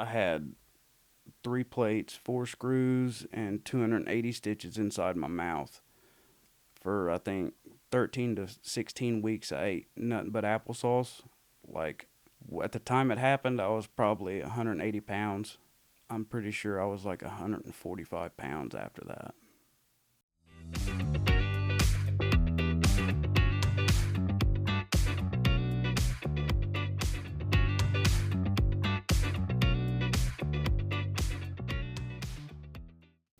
I had 3 plates, 4 screws, and 280 stitches inside my mouth for, I think, 13 to 16 weeks. I ate nothing but applesauce. Like, at the time it happened, I was probably 180 pounds. I'm pretty sure I was like 145 pounds after that.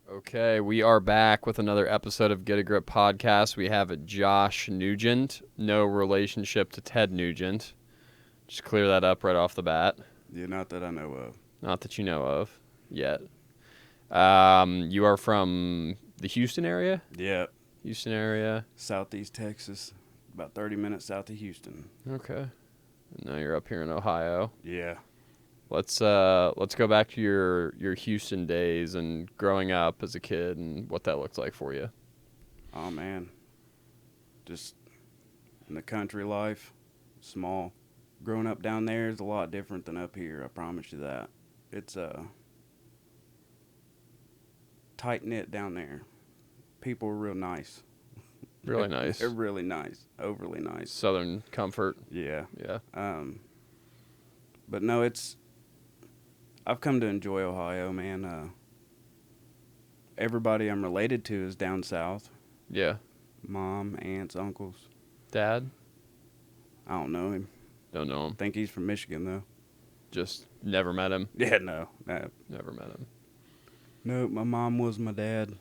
Okay, we are back with another episode of Get a Grip podcast. We have a Josh Nugent, no relationship to Ted Nugent. Just clear that up right off the bat. Yeah, not that I know of. Not that you know of yet. You are from the Houston area? Yeah. Houston area. Southeast Texas, about 30 minutes south of Houston. Okay. And now you're up here in Ohio. Yeah. Let's go back to your Houston days and growing up as a kid and what that looked like for you. Oh, man. Just in the country life, small. Growing up down there is a lot different than up here, I promise you that. It's tight-knit down there. People are real nice. Really nice. They're really nice. Overly nice. Southern comfort. Yeah. Yeah. But no, I've come to enjoy Ohio, man. Everybody I'm related to is down south. Yeah. Mom, aunts, uncles. Dad? I don't know him. Don't know him. Think he's from Michigan, though. Just never met him. Yeah, no. Never met him. No, my mom was my dad.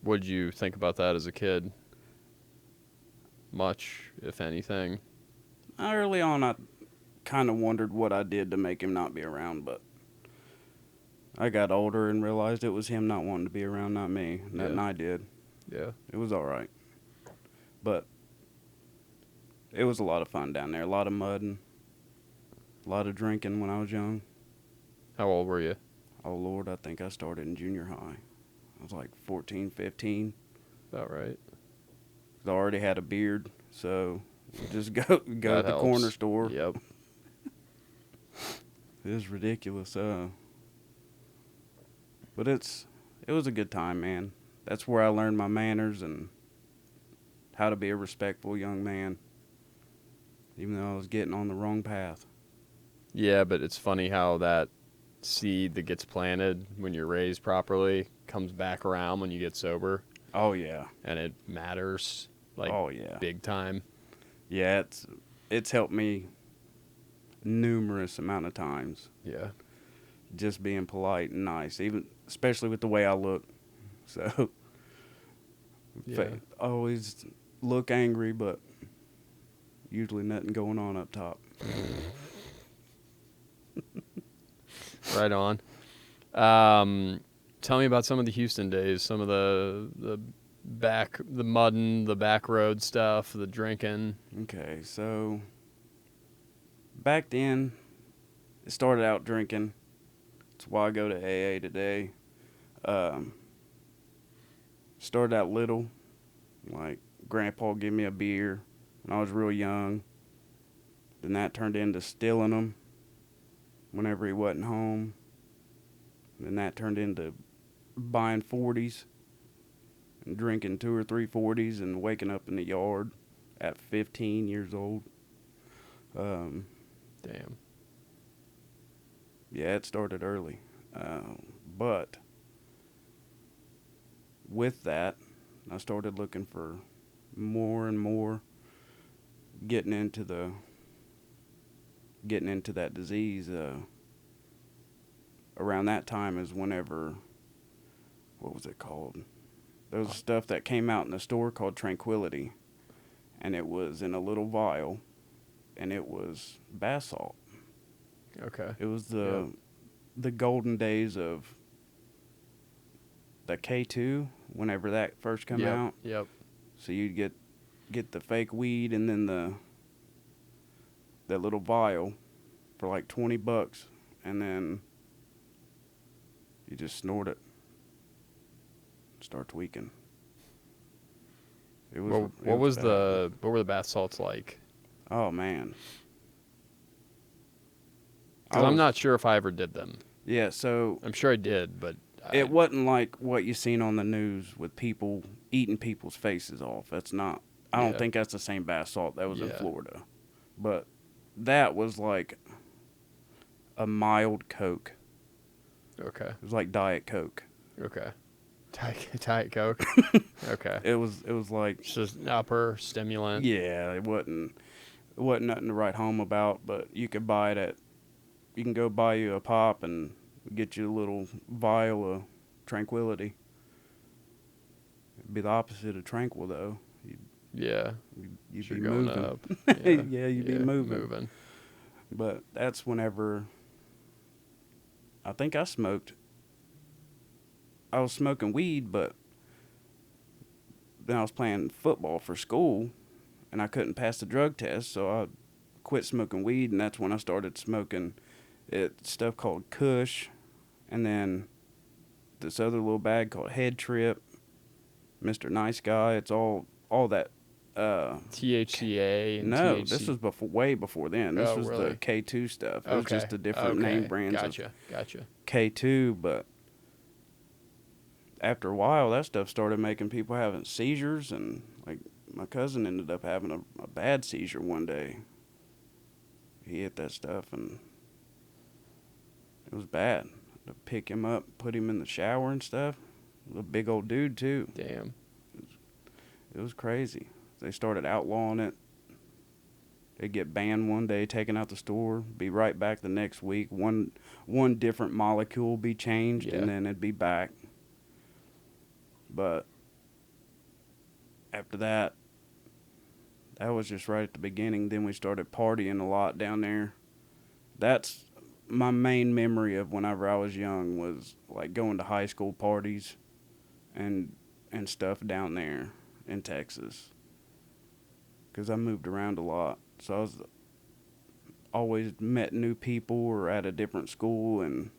What'd you think about that as a kid? Much, if anything. Early on, I kind of wondered what I did to make him not be around, but I got older and realized it was him not wanting to be around, not me. Nothing I did. Yeah. It was all right. But it was a lot of fun down there. A lot of mudding. A lot of drinking when I was young. How old were you? Oh, Lord, I think I started in junior high. I was like 14, 15. About right. I already had a beard, so just go to the corner store. Yep. It was ridiculous. But it was a good time, man. That's where I learned my manners and how to be a respectful young man, even though I was getting on the wrong path. Yeah, but it's funny how that seed that gets planted when you're raised properly comes back around when you get sober. Oh, yeah. And it matters, like, big time. Yeah, it's helped me numerous amount of times. Yeah. Just being polite and nice, especially with the way I look. So, yeah. Always look angry, but usually nothing going on up top. Right on. Tell me about some of the Houston days, some of the mudding, the back road stuff, the drinking. Okay, so back then, it started out drinking. That's why I go to AA today. Started out little, like Grandpa gave me a beer when I was real young. Then that turned into stealing them whenever he wasn't home. Then that turned into buying 40s and drinking 2 or 3 40s and waking up in the yard at 15 years old. Damn. Yeah, it started early. But with that, I started looking for more and more getting into that disease. Around that time is whenever, what was it called? There was stuff that came out in the store called Tranquility, and it was in a little vial, and it was bath salt. Okay. It was the golden days of the K2, whenever that first come out. Yep. So you'd get the fake weed and then that little vial for like $20, and then you just snort it, start tweaking. It was. What were the bath salts like? Oh man. 'Cause I'm not sure if I ever did them. Yeah, so I'm sure I did, but it wasn't like what you seen on the news with people eating people's faces off. That's not. I don't Yeah. think that's the same bath salt that was in Yeah. Florida, but that was like a mild Coke. Okay. It was like Diet Coke. Okay. Diet Coke. Okay. It was like, It's just an upper stimulant. yeah, it wasn't nothing to write home about, but you could buy it at, you can go buy you a pop and get you a little vial of Tranquility. It'd be the opposite of tranquil though. Yeah. You'd You're be going moving. up. Yeah, you'd be moving. Moving. But that's whenever I think I smoked. I was smoking weed, but then I was playing football for school, and I couldn't pass the drug test, so I quit smoking weed, and that's when I started smoking stuff called Kush, and then this other little bag called Head Trip, Mr. Nice Guy. It's all that. THCA and No, THC. this was way before then. This was really? the K2 stuff. It was Okay. just the different name brands Gotcha. of K2, but after a while, that stuff started making people having seizures, and like my cousin ended up having a bad seizure one day. He hit that stuff, and it was bad. To pick him up, put him in the shower and stuff. A big old dude too. Damn. It was crazy. They started outlawing it. They'd get banned one day, taken out the store, be right back the next week. One different molecule would be changed, Yeah. and then it'd be back. But after that was just right at the beginning. Then we started partying a lot down there. That's my main memory of whenever I was young, was like going to high school parties and stuff down there in Texas. Because I moved around a lot. So I was always met new people or at a different school and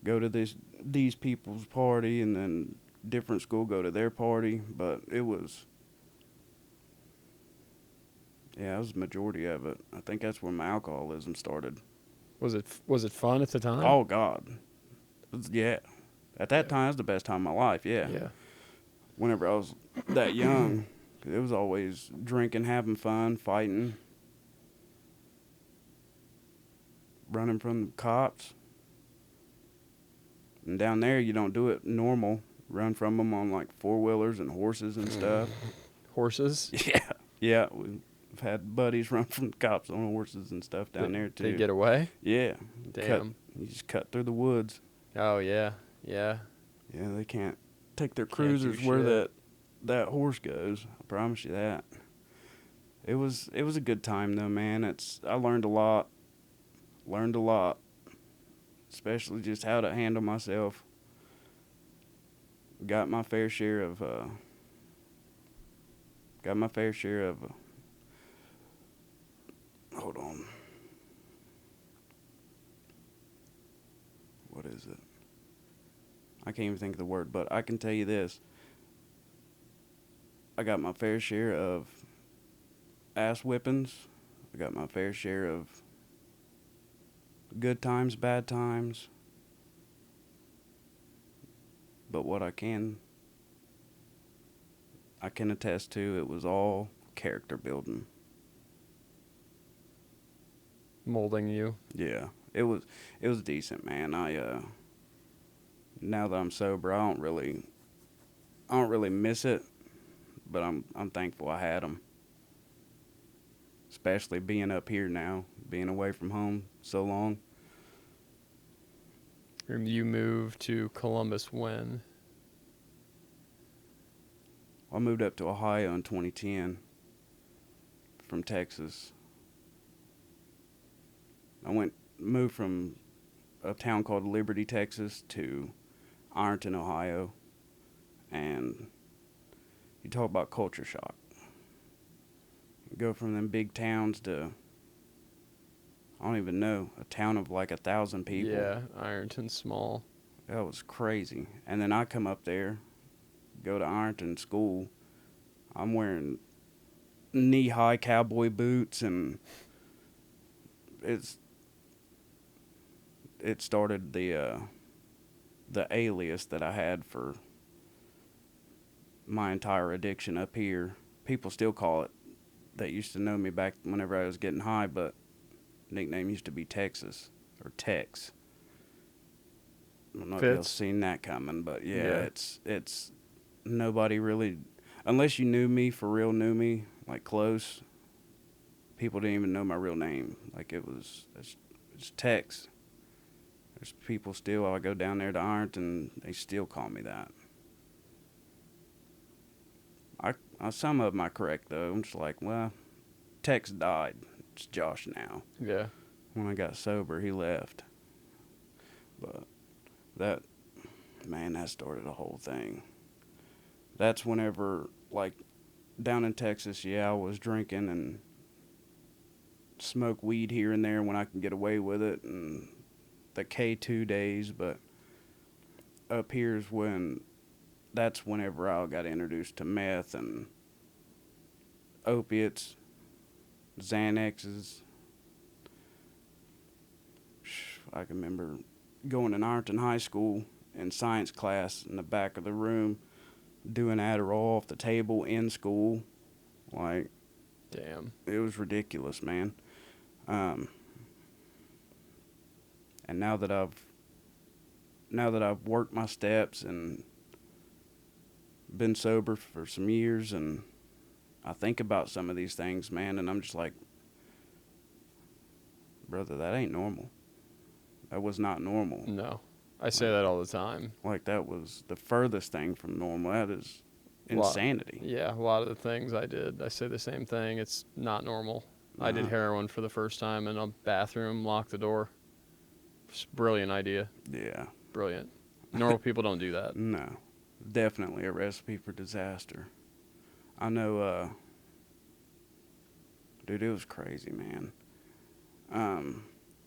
go to these people's party, and then different school go to their party. But it was the majority of it. I think that's where my alcoholism started. Was it fun at the time? Oh, God. Yeah. At that time, it was the best time of my life, yeah. Yeah. Whenever I was that young, it was always drinking, having fun, fighting, running from the cops. And down there, you don't do it normal. Run from them on, like, four-wheelers and horses and stuff. Horses? Yeah. Yeah. We've had buddies run from the cops on horses and stuff down there, too. They get away? Yeah. Damn. You just cut through the woods. Oh, yeah. Yeah. Yeah, they can't take their Can't do cruisers where shit. that horse goes. I promise you that. It was a good time though, man. I learned a lot. Especially just how to handle myself. Got my fair share of hold on. What is it? I can't even think of the word, but I can tell you this. I got my fair share of ass whippings. I got my fair share of good times, bad times. But what I can attest to, it was all character building. Molding you. Yeah. It was decent, man. Now that I'm sober, I don't really miss it, but I'm thankful I had them. Especially being up here now, being away from home so long. You moved to Columbus when? I moved up to Ohio in 2010 from Texas. I moved from a town called Liberty, Texas to Ironton, Ohio. And you talk about culture shock. You go from them big towns to, I don't even know, a town of like 1,000 people. Yeah, Ironton's small. That was crazy. And then I come up there, go to Ironton school. I'm wearing knee-high cowboy boots, and it started the alias that I had for my entire addiction up here. People still call it, that used to know me back whenever I was getting high, but nickname used to be Texas or Tex. I don't know if y'all Fits. seen that coming, but yeah, Yeah. it's nobody really, unless you knew me for real, knew me like close. People didn't even know my real name. Like it's Tex. There's people still. I go down there to Ironton, they still call me that. Some of them I correct though. I'm just like, well, Tex died. It's Josh now. Yeah. When I got sober, he left. But that, man, that started a whole thing. That's whenever, like, down in Texas, yeah, I was drinking and smoke weed here and there when I can get away with it, and the K2 days, but up here's that's whenever I got introduced to meth and opiates, Xanaxes. I can remember going to Ironton High School in science class in the back of the room, doing Adderall off the table in school. Like, Damn. it was ridiculous, man. And now that I've worked my steps and been sober for some years, and I think about some of these things, man, and I'm just like, brother, that ain't normal. That was not normal. No. I say that all the time. Like, that was the furthest thing from normal. That is insanity. Yeah, a lot of the things I did, I say the same thing. It's not normal. I did heroin for the first time in a bathroom, locked the door. Brilliant idea. Yeah. Brilliant. Normal people don't do that. No. Definitely a recipe for disaster. I know, dude, it was crazy, man.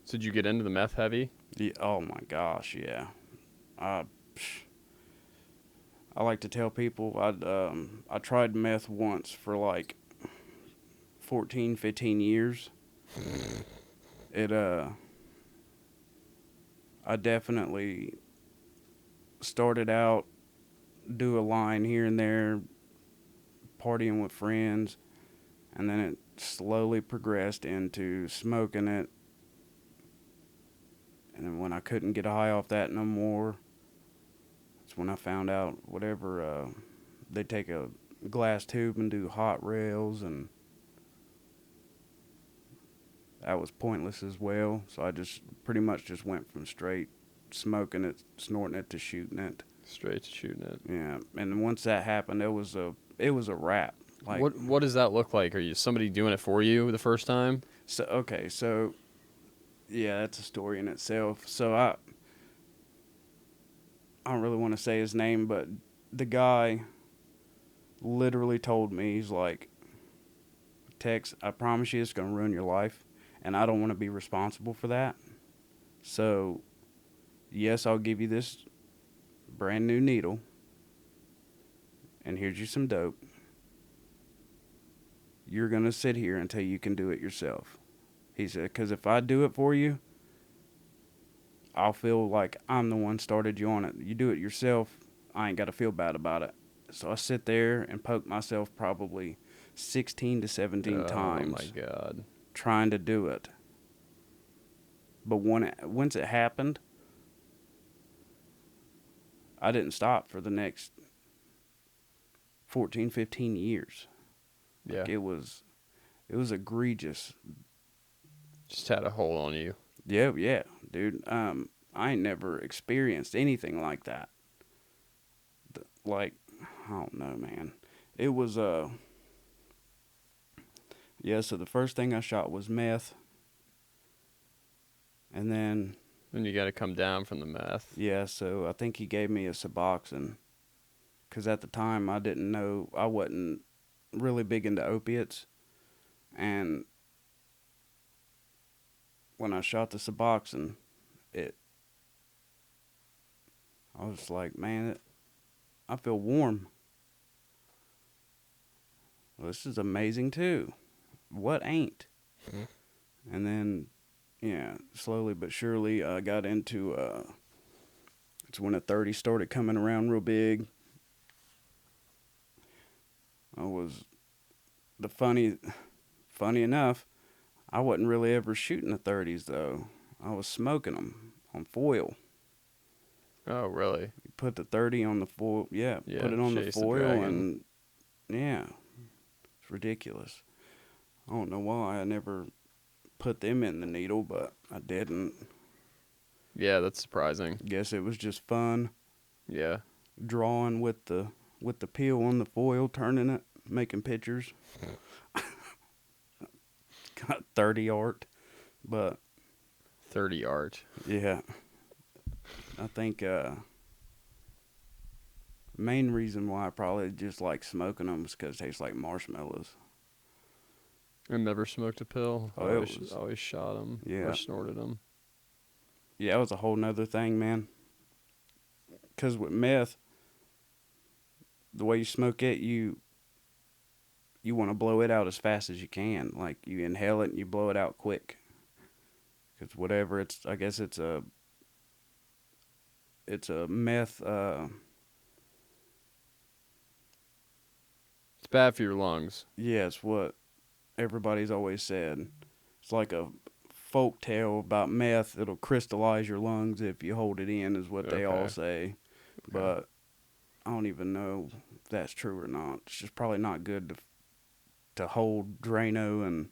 So did you get into the meth heavy? Oh my gosh, yeah. I like to tell people I tried meth once for like 14, 15 years. I definitely started out, do a line here and there, partying with friends, and then it slowly progressed into smoking it. And then when I couldn't get high off that no more, that's when I found out whatever, they take a glass tube and do hot rails, and that was pointless as well. So I just pretty much just went from straight smoking it, snorting it, to shooting it. Straight to shooting it. Yeah, and once that happened, it was a wrap. Like, what does that look like? Are you somebody doing it for you the first time? So yeah, that's a story in itself. So I don't really want to say his name, but the guy literally told me, he's like, Tex, I promise you it's going to ruin your life, and I don't want to be responsible for that. So, yes, I'll give you this brand new needle, and here's you some dope. You're going to sit here until you can do it yourself. He said, because if I do it for you, I'll feel like I'm the one started you on it. You do it yourself, I ain't got to feel bad about it. So I sit there and poke myself probably 16 to 17 times. Oh, my God. Trying to do it. But once it happened, I didn't stop for the next 14, 15 years. Yeah. Like, it was egregious. Just had a hold on you. Yeah, dude. I ain't never experienced anything like that. Like, I don't know, man. It was, yeah, so the first thing I shot was meth. And then... Then you got to come down from the meth. Yeah, so I think he gave me a Suboxone. Because at the time, I didn't know, I wasn't really big into opiates. And when I shot the Suboxone, I was like, man, I feel warm. Well, this is amazing too. What ain't? Mm-hmm. And then yeah, slowly but surely I got into, it's when the 30 started coming around real big. I was, the funny enough, I wasn't really ever shooting the 30s though. I was smoking them on foil. Oh, really? You put the 30 on the foil, yeah, Yeah, put it on the chase the foil dragon. and, yeah, it's ridiculous. I don't know why I never put them in the needle, but I didn't. Yeah, that's surprising. Guess it was just fun Yeah. drawing with the peel on the foil, turning it, making pictures. Got 30 art, but 30 art. yeah, I think main reason why I probably just like smoking them is because it tastes like marshmallows. I never smoked a pill. Oh, it was, Always shot them or yeah, snorted them. yeah, it was a whole nother thing, man. Because with meth, the way you smoke it, you want to blow it out as fast as you can. Like you inhale it and you blow it out quick. Because whatever it's, I guess it's a meth. It's bad for your lungs. Yeah, it's what everybody's always said. It's like a folk tale about meth. It'll crystallize your lungs if you hold it in, is what they all Okay. say. Okay. But I don't even know if that's true or not. It's just probably not good to hold Drano and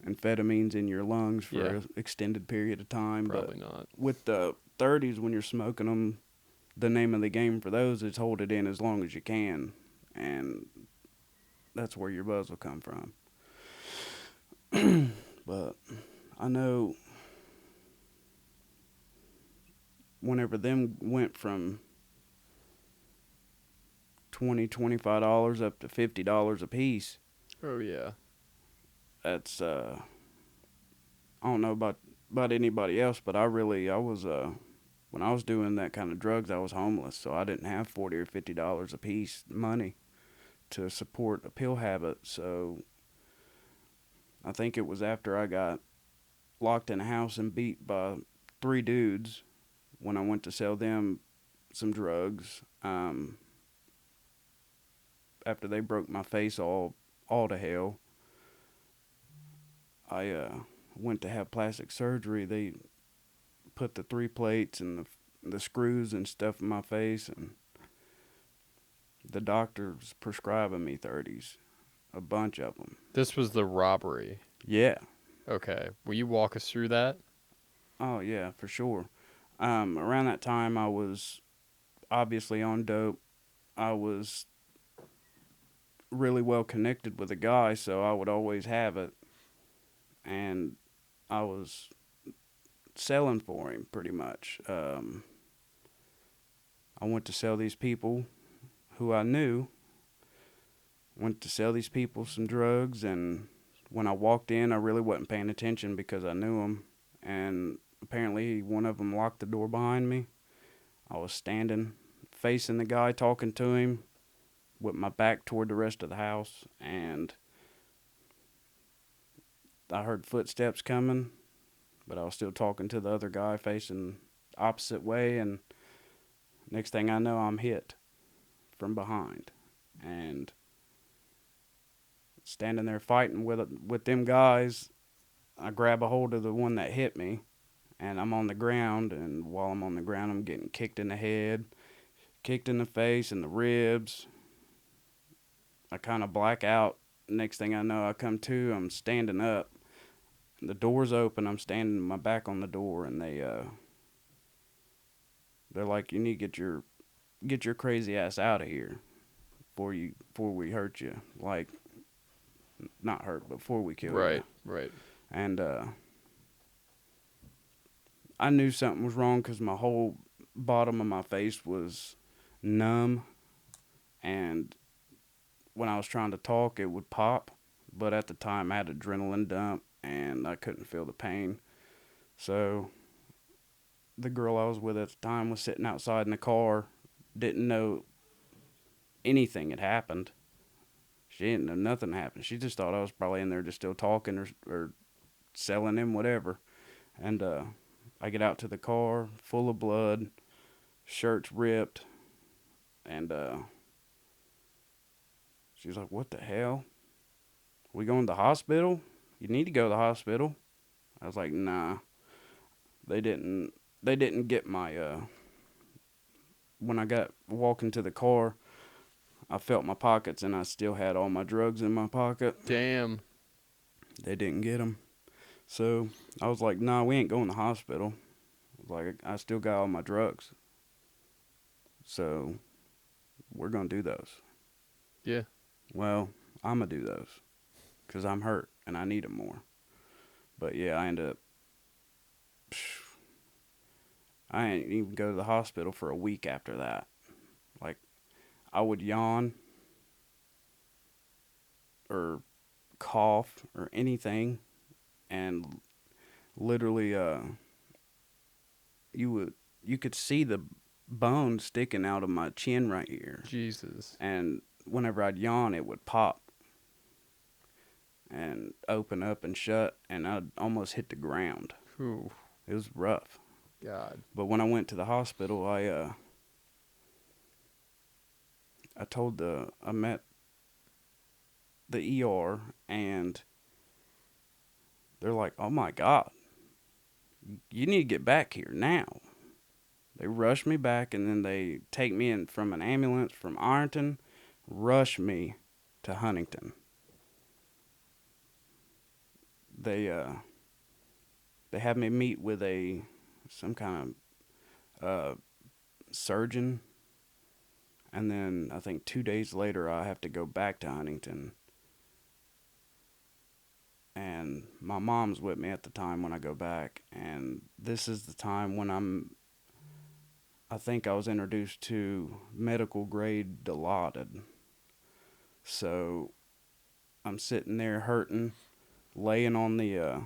amphetamines in your lungs for Yeah. an extended period of time. Probably But not. with the 30s, when you're smoking them, the name of the game for those is hold it in as long as you can, and that's where your buzz will come from. But I know whenever them went from $25 up to $50 a piece, Oh, yeah. that's I don't know about anybody else, but I was when I was doing that kind of drugs, I was homeless, so I didn't have $40 or $50 a piece money to support a pill habit. So I think it was after I got locked in a house and beat by 3 dudes when I went to sell them some drugs. After they broke my face all to hell, I went to have plastic surgery. They put the 3 plates and the screws and stuff in my face, and the doctor's prescribing me 30s, a bunch of them. This was the robbery. Yeah. Okay. Will you walk us through that? Oh yeah, for sure. Around that time, I was obviously on dope. I was really well connected with a guy, so I would always have it, and I was selling for him pretty much. I went to sell these people who I knew. Went to sell these people some drugs, and when I walked in, I really wasn't paying attention because I knew them, and apparently one of them locked the door behind me. I was standing facing the guy, talking to him with my back toward the rest of the house, and I heard footsteps coming, but I was still talking to the other guy facing opposite way, and next thing I know, I'm hit from behind, and standing there fighting with them guys, I grab a hold of the one that hit me, and I'm on the ground, and while I'm on the ground, I'm getting kicked in the head, kicked in the face and the ribs. I kind of black out. Next thing I know, I come to, I'm standing up. The door's open. I'm standing my back on the door, and they're like, "You need to get your crazy ass out of here before we hurt you." Like, not hurt, but before we kill you. Right. And I knew something was wrong because my whole bottom of my face was numb, and when I was trying to talk, it would pop. But at the time, I had adrenaline dump, and I couldn't feel the pain. So the girl I was with at the time was sitting outside in the car, didn't know anything had happened. She didn't know nothing happened. She just thought I was probably in there just still talking or selling him, whatever. And I get out to the car, full of blood, shirt's ripped, and she's like, "What the hell? We going to the hospital? You need to go to the hospital." I was like, "Nah." They didn't. They didn't get my. When I got walking to the car, I felt my pockets, and I still had all my drugs in my pocket. Damn. They didn't get them. So I was like, "Nah, we ain't going to the hospital." Like, I still got all my drugs. So we're going to do those. Yeah. Well, I'm going to do those because I'm hurt and I need them more. But yeah, I ended up, I didn't even go to the hospital for a week after that. Like, I would yawn or cough or anything, and literally, you could see the bone sticking out of my chin right here. Jesus. And whenever I'd yawn, it would pop and open up and shut, and I'd almost hit the ground. Whew. It was rough. God. But when I went to the hospital, I met the ER, and they're like, "Oh my God, you need to get back here now." They rush me back, and then they take me in from an ambulance from Ironton, rush me to Huntington. They had me meet with some kind of surgeon, and then I think 2 days later I have to go back to Huntington. And my mom's with me at the time when I go back, and this is the time when I think I was introduced to medical grade Dilaudid. So I'm sitting there hurting, laying on the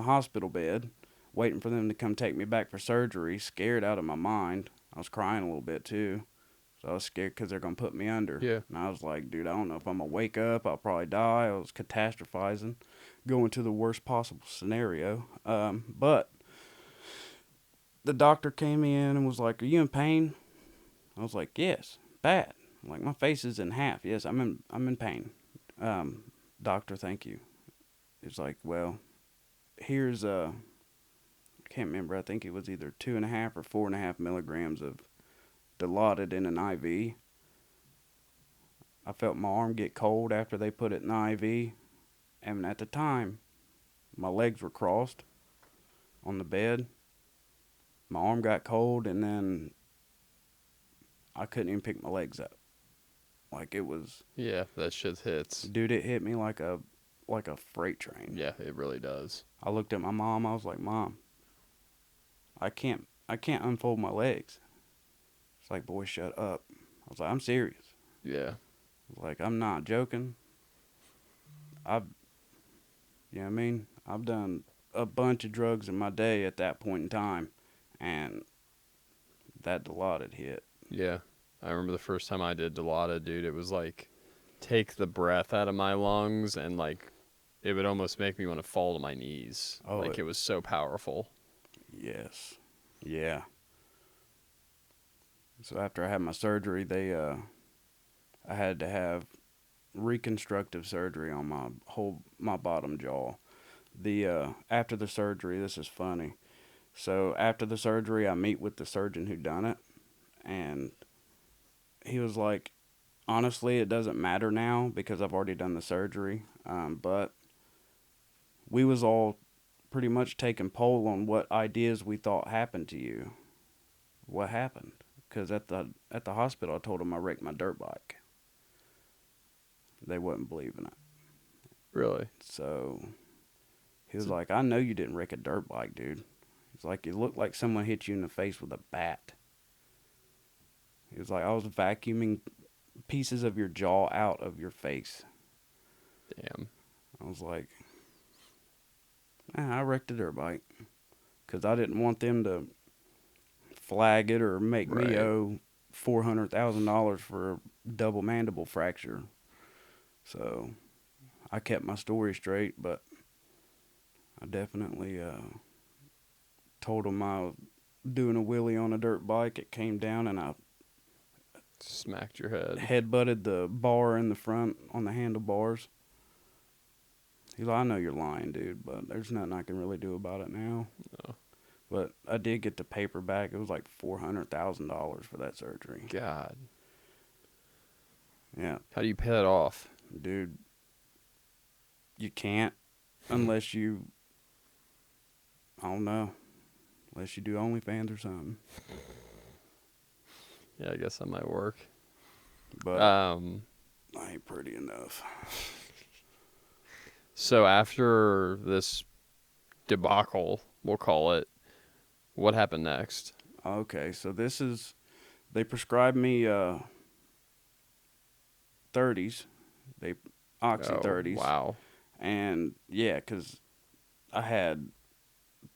hospital bed, waiting for them to come take me back for surgery, scared out of my mind. I was crying a little bit too. So I was scared because they're going to put me under. Yeah. And I was like, dude, I don't know if I'm going to wake up. I'll probably die. I was catastrophizing, going to the worst possible scenario. But the doctor came in and was like, "Are you in pain?" I was like, "Yes, bad." I'm like, "My face is in half. Yes, I'm in pain." "Doctor, thank you." He's like, "Well, here's I can't remember. I think it was either 2.5 or 4.5 milligrams of Dilaudid in an IV." I felt my arm get cold after they put it in the IV, and at the time, my legs were crossed on the bed. My arm got cold, and then I couldn't even pick my legs up. Like, it was, Yeah, that shit hits. dude, it hit me like a freight train. Yeah, it really does. I looked at my mom. I was like, "Mom, I can't unfold my legs." It's like, "Boy, shut up." I was like, "I'm serious." Yeah. I was like, "I'm not joking." You know what I mean? I've done a bunch of drugs in my day at that point in time, and that Dilaudid hit. Yeah. I remember the first time I did Dilaudid, dude, it was like take the breath out of my lungs, and like it would almost make me want to fall to my knees. Oh, Like it was so powerful. Yes. Yeah. So after I had my surgery, I had to have reconstructive surgery on my bottom jaw. After the surgery, this is funny. So after the surgery, I meet with the surgeon who done it, and he was like, "Honestly, it doesn't matter now because I've already done the surgery. But we was all pretty much taking poll on what ideas we thought happened to you. What happened? Because at the hospital, I told them I wrecked my dirt bike. They wasn't believing it. Really? So he was like, "I know you didn't wreck a dirt bike, dude." He's like, "It looked like someone hit you in the face with a bat." He was like, "I was vacuuming pieces of your jaw out of your face." Damn. I was like, I wrecked a dirt bike because I didn't want them to flag it or make me Right. owe $400,000 for a double mandible fracture. So I kept my story straight, but I definitely told him I was doing a wheelie on a dirt bike. It came down and I Smacked your head. head-butted the bar in the front on the handlebars. He's like, I know you're lying, dude, but there's nothing I can really do about it now. No. But I did get the paper back. It was like $400,000 for that surgery. God. Yeah, How do you pay that off? dude. You can't unless you, I don't know, unless you do OnlyFans or something. Yeah, I guess that might work. But I ain't pretty enough. So after this debacle, we'll call it, what happened next? Okay, so they prescribed me 30s, Oxy 30s. Wow. And yeah, because I had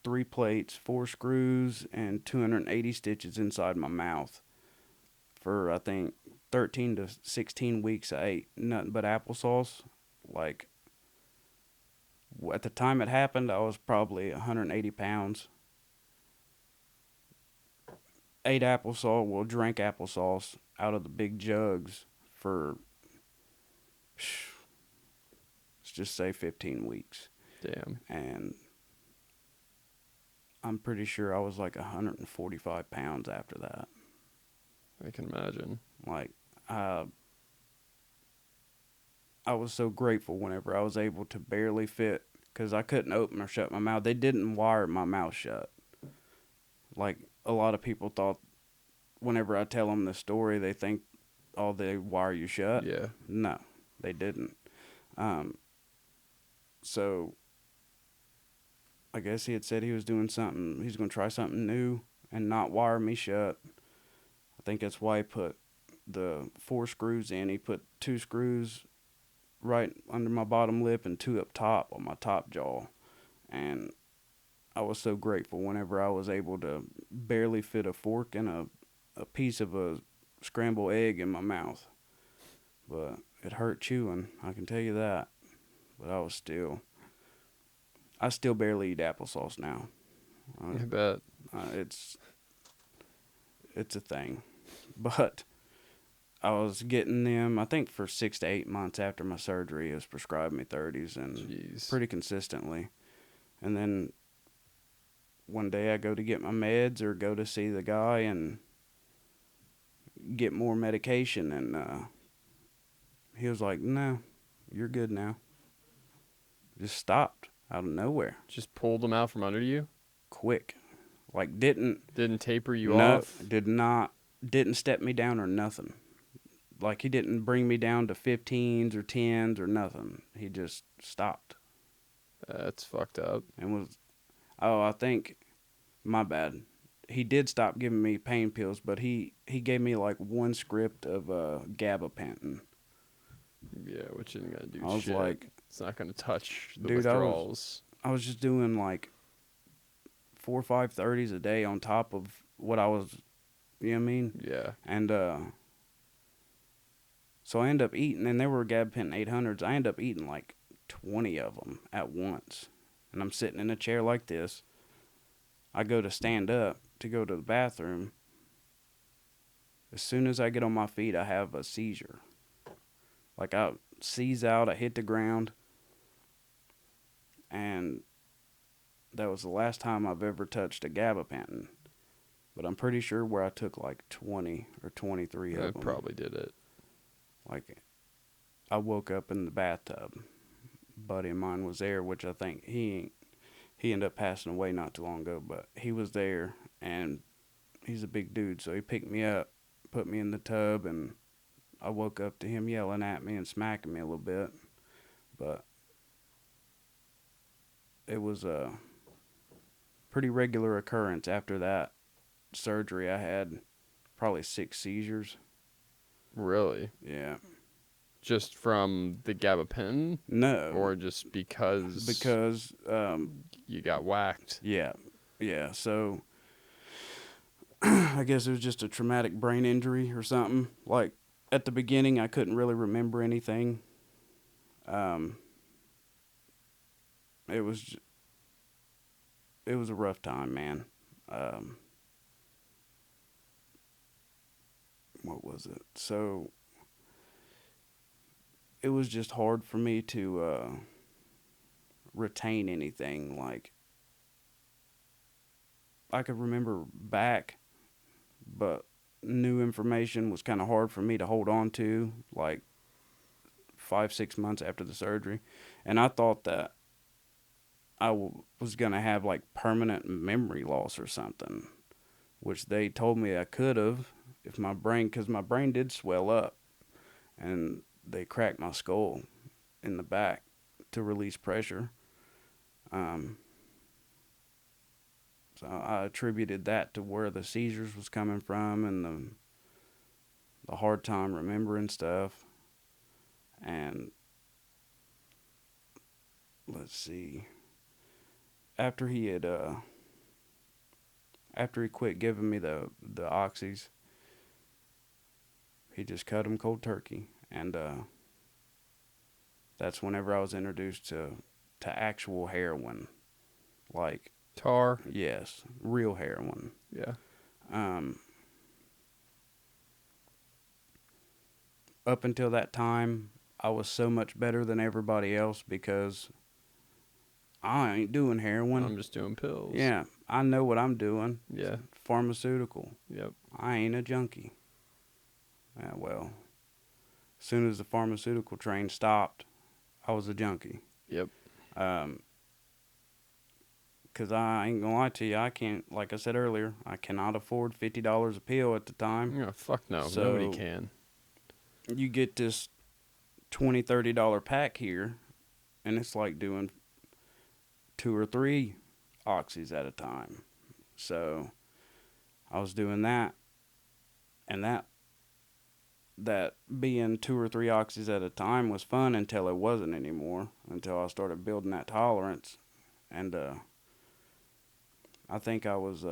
3 plates, 4 screws, and 280 stitches inside my mouth for, I think, 13 to 16 weeks. I ate nothing but applesauce. Like, at the time it happened, I was probably 180 pounds. Ate applesauce, well, drank applesauce out of the big jugs for, let's just say 15 weeks. Damn. And I'm pretty sure I was like 145 pounds after that. I can imagine. Like, I was so grateful whenever I was able to barely fit, because I couldn't open or shut my mouth. They didn't wire my mouth shut. Like, a lot of people thought, whenever I tell them the story, they think, oh, they wire you shut. Yeah. No, they didn't. So I guess he had said he was doing something, he's going to try something new and not wire me shut. I think that's why he put the 4 screws in. He put 2 screws right under my bottom lip and 2 up top on my top jaw. And I was so grateful whenever I was able to barely fit a fork and a piece of a scrambled egg in my mouth. But it hurt chewing, I can tell you that. But I still barely eat applesauce now. I bet. It's a thing. But I was getting them, I think, for 6 to 8 months after my surgery. It was prescribed me 30s and Jeez. pretty consistently. And then one day I go to get my meds or go to see the guy and get more medication. And he was like, no, you're good now. Just stopped out of nowhere. Just pulled them out from under you? Quick. Like, didn't taper you off? Didn't step me down or nothing. Like, he didn't bring me down to 15s or 10s or nothing. He just stopped. That's fucked up. And I think, my bad. He did stop giving me pain pills, but he gave me like 1 script of gabapentin. Yeah, which isn't going to do I was shit. like, it's not going to touch the dude, withdrawals. I was just doing like 4 or 5 30s a day on top of what I was, you know what I mean? Yeah. And so I end up eating, and there were gabapentin 800s. I end up eating like 20 of them at once. And I'm sitting in a chair like this. I go to stand up to go to the bathroom. As soon as I get on my feet, I have a seizure. Like, I seize out, I hit the ground. And that was the last time I've ever touched a gabapentin. But I'm pretty sure where I took like 20 or 23 of them. That probably did it. Like, I woke up in the bathtub. A buddy of mine was there, which I think he ended up passing away not too long ago, but he was there, and he's a big dude, so he picked me up, put me in the tub, and I woke up to him yelling at me and smacking me a little bit. But it was a pretty regular occurrence. After that surgery, I had probably 6 seizures. Really? Yeah. Just from the gabapentin? No. Or just because you got whacked? Yeah. Yeah. So I guess it was just a traumatic brain injury or something. Like, at the beginning, I couldn't really remember anything. It was was a rough time, man. What was it? So it was just hard for me to retain anything. Like, I could remember back, but new information was kind of hard for me to hold on to, like 5-6 months after the surgery. And I thought that was going to have like permanent memory loss or something, which they told me I could have if my brain, because my brain did swell up, and they cracked my skull in the back to release pressure. So I attributed that to where the seizures was coming from, and the hard time remembering stuff. And let's see, after he quit giving me the oxys, he just cut them cold turkey. And that's whenever I was introduced to actual heroin. Like, Tar. yes, real heroin. Yeah. Up until that time, I was so much better than everybody else because I ain't doing heroin. I'm just doing pills. Yeah, I know what I'm doing. Yeah. Pharmaceutical. Yep. I ain't a junkie. Well, as soon as the pharmaceutical train stopped, I was a junkie. Yep. Because I ain't gonna lie to you, I can't, like I said earlier, I cannot afford $50 a pill at the time. Yeah, fuck no. So, Nobody can. You get this $20, $30 pack here, and it's like doing 2 or 3 oxys at a time. So I was doing that, and that being 2 or 3 oxys at a time was fun until it wasn't anymore, until I started building that tolerance. And I think I was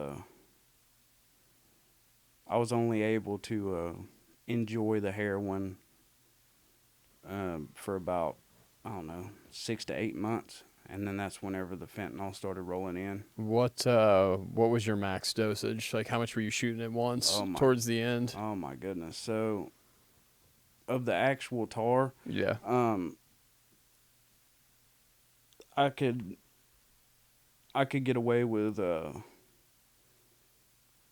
only able to enjoy the heroin for about, I don't know, 6 to 8 months, and then that's whenever the fentanyl started rolling in. What was your max dosage? Like, how much were you shooting at once towards the end? Oh my goodness! So, of the actual tar, Yeah. I could get away with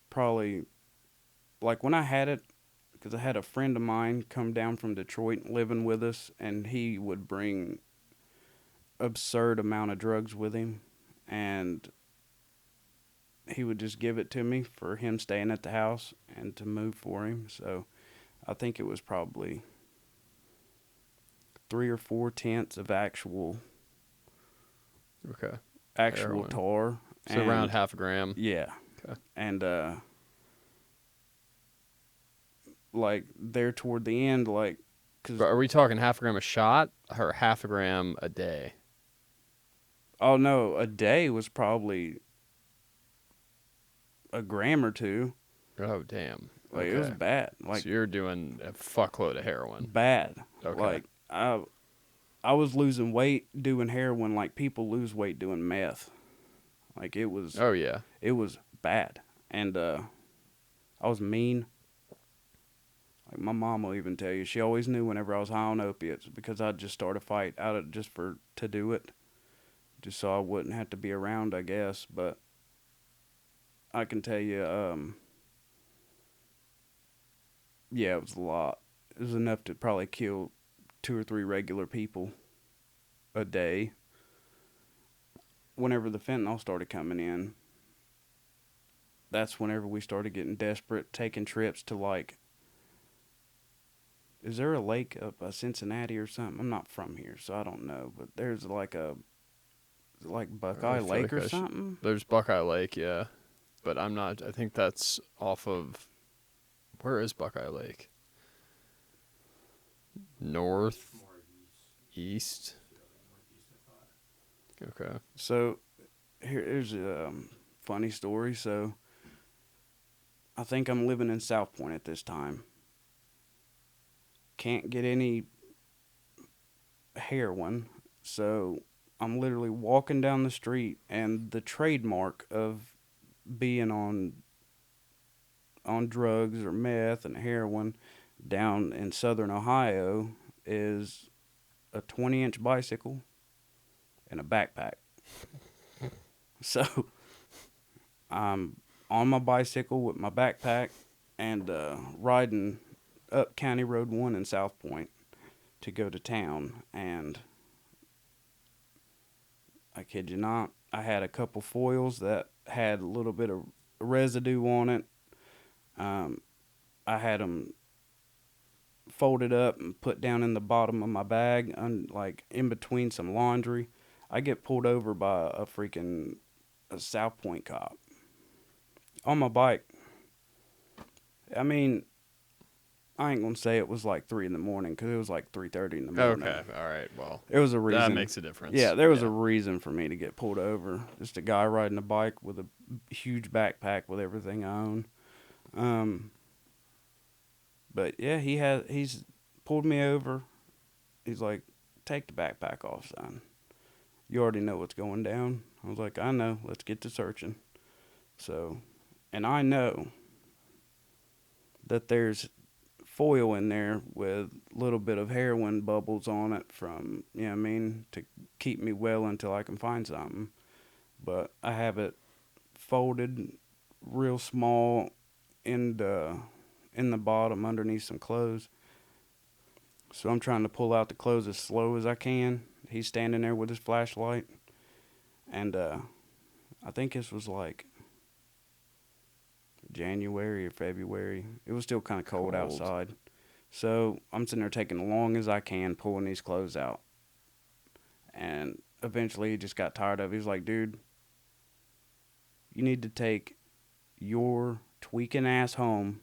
probably, like, when I had it, because I had a friend of mine come down from Detroit living with us, and he would bring absurd amount of drugs with him, and he would just give it to me for him staying at the house and to move for him. So I think it was probably 3 or 4 tenths of actual Heroin. tar. So around half a gram. Yeah. Okay. And like, there toward the end, like, But are we talking half a gram a shot or half a gram a day? Oh no, a day was probably a gram or 2. Oh, damn. Like, it was bad. Like, so you're doing a fuckload of heroin. Bad. Okay. Like, I was losing weight doing heroin like people lose weight doing meth. Like, it was. Oh yeah. It was bad, and I was mean. Like, my mom will even tell you, she always knew whenever I was high on opiates, because I'd just start a fight out of just to do it, just so I wouldn't have to be around, I guess. But I can tell you, yeah, it was a lot. It was enough to probably kill 2 or 3 regular people a day. Whenever the fentanyl started coming in, that's whenever we started getting desperate, taking trips to, like, is there a lake up Cincinnati or something? I'm not from here, so I don't know. But there's like Buckeye Lake or something? There's Buckeye Lake, yeah. But I'm not, I think that's off of, where is Buckeye Lake? North? East? Okay. So, here's a funny story. So, I think I'm living in South Point at this time. Can't get any heroin, so I'm literally walking down the street, and the trademark of being on drugs or meth and heroin down in southern Ohio is a 20-inch bicycle and a backpack. So I'm on my bicycle with my backpack and riding up County Road 1 in South Point to go to town. And I kid you not, I had a couple foils that had a little bit of residue on it. I had them folded up and put down in the bottom of my bag, like in between some laundry. I get pulled over by a South Point cop on my bike. I mean, I ain't gonna say it was like 3 in the morning, because it was like 3:30 in the morning. Okay, all right. Well, There was a reason. that makes a difference. Yeah, there was a reason for me to get pulled over. Just a guy riding a bike with a huge backpack with everything I own. But yeah, he's pulled me over. He's like, "Take the backpack off, son. You already know what's going down." I was like, "I know. Let's get to searching." So, and I know that there's foil in there with a little bit of heroin bubbles on it from, you know what I mean, to keep me well until I can find something. But I have it folded real small in the bottom underneath some clothes. So I'm trying to pull out the clothes as slow as I can. He's standing there with his flashlight. And I think this was like January or February. It was still kind of cold outside. So I'm sitting there taking as long as I can, pulling these clothes out. And eventually he just got tired of it. He was like, "Dude, you need to take your tweaking ass home,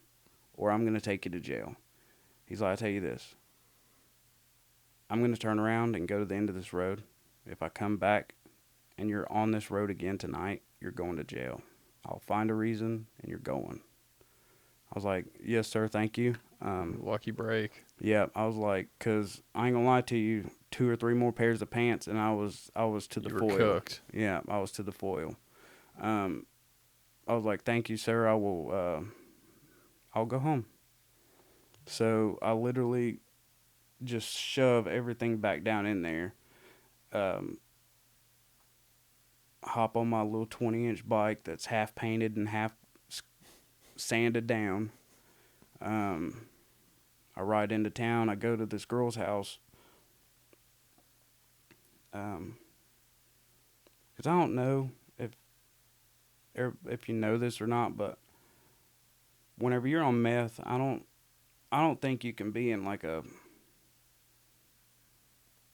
or I'm going to take you to jail." He's like, "I tell you this. I'm going to turn around and go to the end of this road. If I come back and you're on this road again tonight, you're going to jail. I'll find a reason and you're going." I was like, "Yes, sir, thank you." Lucky break. Yeah, I was like, because I ain't going to lie to you, 2 or 3 more pairs of pants, and I was to the foil. You were cooked. Yeah, I was to the foil. I was like, "Thank you, sir. I'll go home." So I literally just shove everything back down in there. Hop on my little 20-inch bike that's half painted and half sanded down. I ride into town. I go to this girl's house. Because I don't know if you know this or not, but whenever you're on meth, I don't think you can be in like a,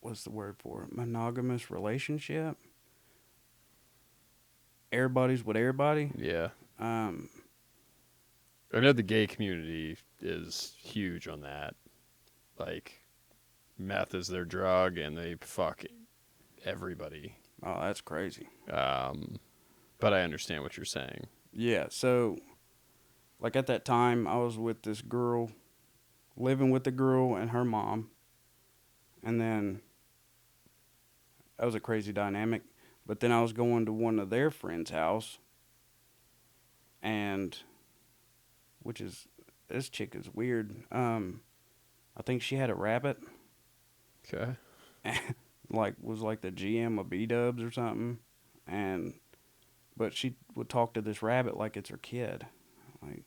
what's the word for it, monogamous relationship. Everybody's with everybody. Yeah. I know the gay community is huge on that. Like, meth is their drug, and they fuck everybody. Oh, that's crazy. But I understand what you're saying. Yeah, so, like at that time, I was with this girl, living with the girl and her mom, and then that was a crazy dynamic. But then I was going to one of their friends' house, and this chick is weird. I think she had a rabbit. Okay. was like the GM of B-Dubs or something, but she would talk to this rabbit like it's her kid, like,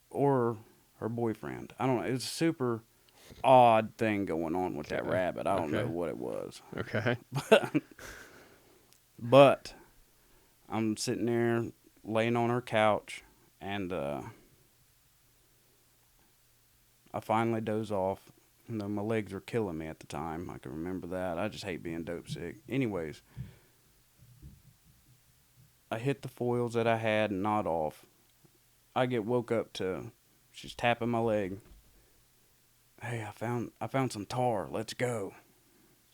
or her boyfriend. I don't know. It's a super odd thing going on with that rabbit. I don't know what it was. Okay. But I'm sitting there laying on her couch, and I finally doze off. You know, my legs were killing me at the time. I can remember that. I just hate being dope sick. Anyways, I hit the foils that I had and nod off. I get woke up to, she's tapping my leg. "Hey, I found some tar. Let's go."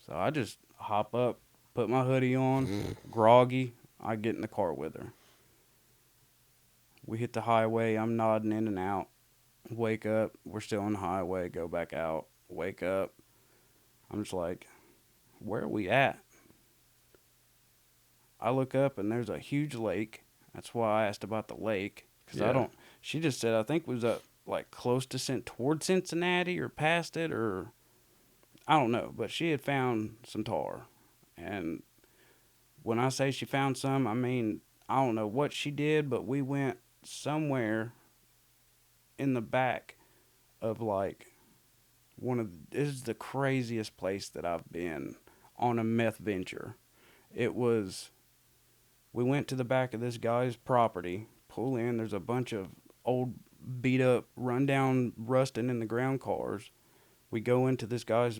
So I just hop up, put my hoodie on, groggy. I get in the car with her. We hit the highway. I'm nodding in and out. Wake up. We're still on the highway. Go back out. Wake up. I'm just like, where are we at? I look up and there's a huge lake. That's why I asked about the lake. Because I don't, she just said, I think it was up like close to, towards Cincinnati or past it, or I don't know. But she had found some tar. And when I say she found some, I mean, I don't know what she did, but we went somewhere in the back of like this is the craziest place that I've been on a meth venture. We went to the back of this guy's property, pull in, there's a bunch of old beat up, rundown, rusting in the ground cars. We go into this guy's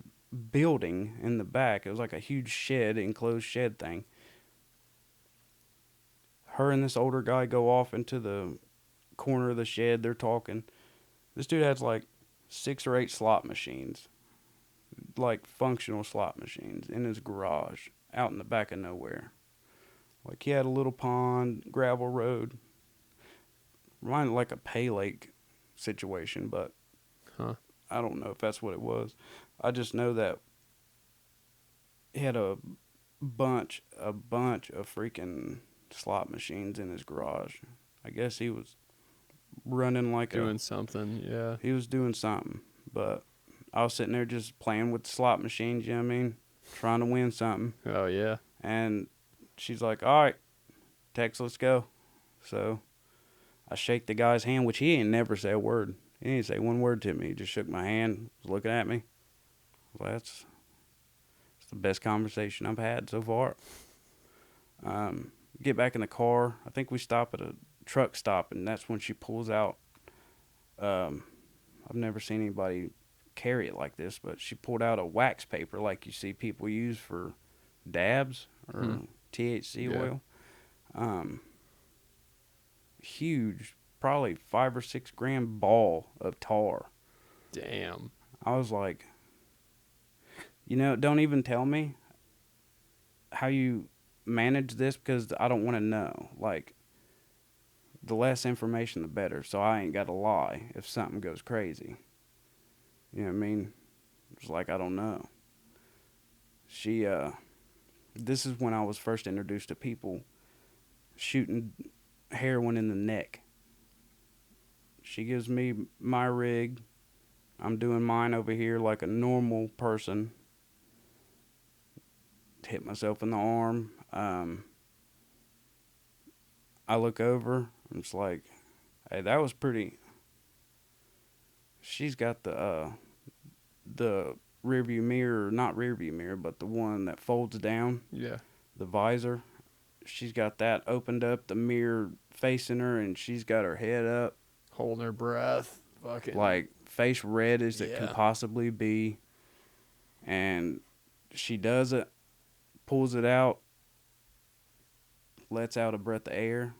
building in the back. It was like a huge shed, enclosed shed thing. Her and this older guy go off into the corner of the shed. They're talking. This dude has like 6 or 8 slot machines, like functional slot machines, in his garage out in the back of nowhere. Like he had a little pond, gravel road. Reminded like a pay lake situation, but I don't know if that's what it was. I just know that he had a bunch of freaking slot machines in his garage. I guess he was running like doing something, yeah. He was doing something, but I was sitting there just playing with the slot machines, you know what I mean? Trying to win something. Oh, yeah. And she's like, all right, Tex, let's go. So I shake the guy's hand, which he ain't never say a word. He didn't say one word to me. He just shook my hand, was looking at me. Well, that's the best conversation I've had so far. Get back in the car. I think we stop at a truck stop, and that's when she pulls out. I've never seen anybody carry it like this, but she pulled out a wax paper like you see people use for dabs or THC oil. Huge, probably 5 or 6 gram ball of tar. Damn. I was like, don't even tell me how you manage this, because I don't want to know. Like, the less information, the better. So I ain't got to lie if something goes crazy. You know what I mean? It's like, I don't know. This is when I was first introduced to people shooting heroin in the neck. She gives me my rig. I'm doing mine over here like a normal person. Hit myself in the arm. I look over. I'm just like, hey, that was pretty. She's got the rearview mirror, not rearview mirror, but the one that folds down. Yeah. The visor. She's got that opened up, the mirror facing her, and she's got her head up. Holding her breath. Fucking. Like, face red as it can possibly be. And she does it, pulls it out, lets out a breath of air.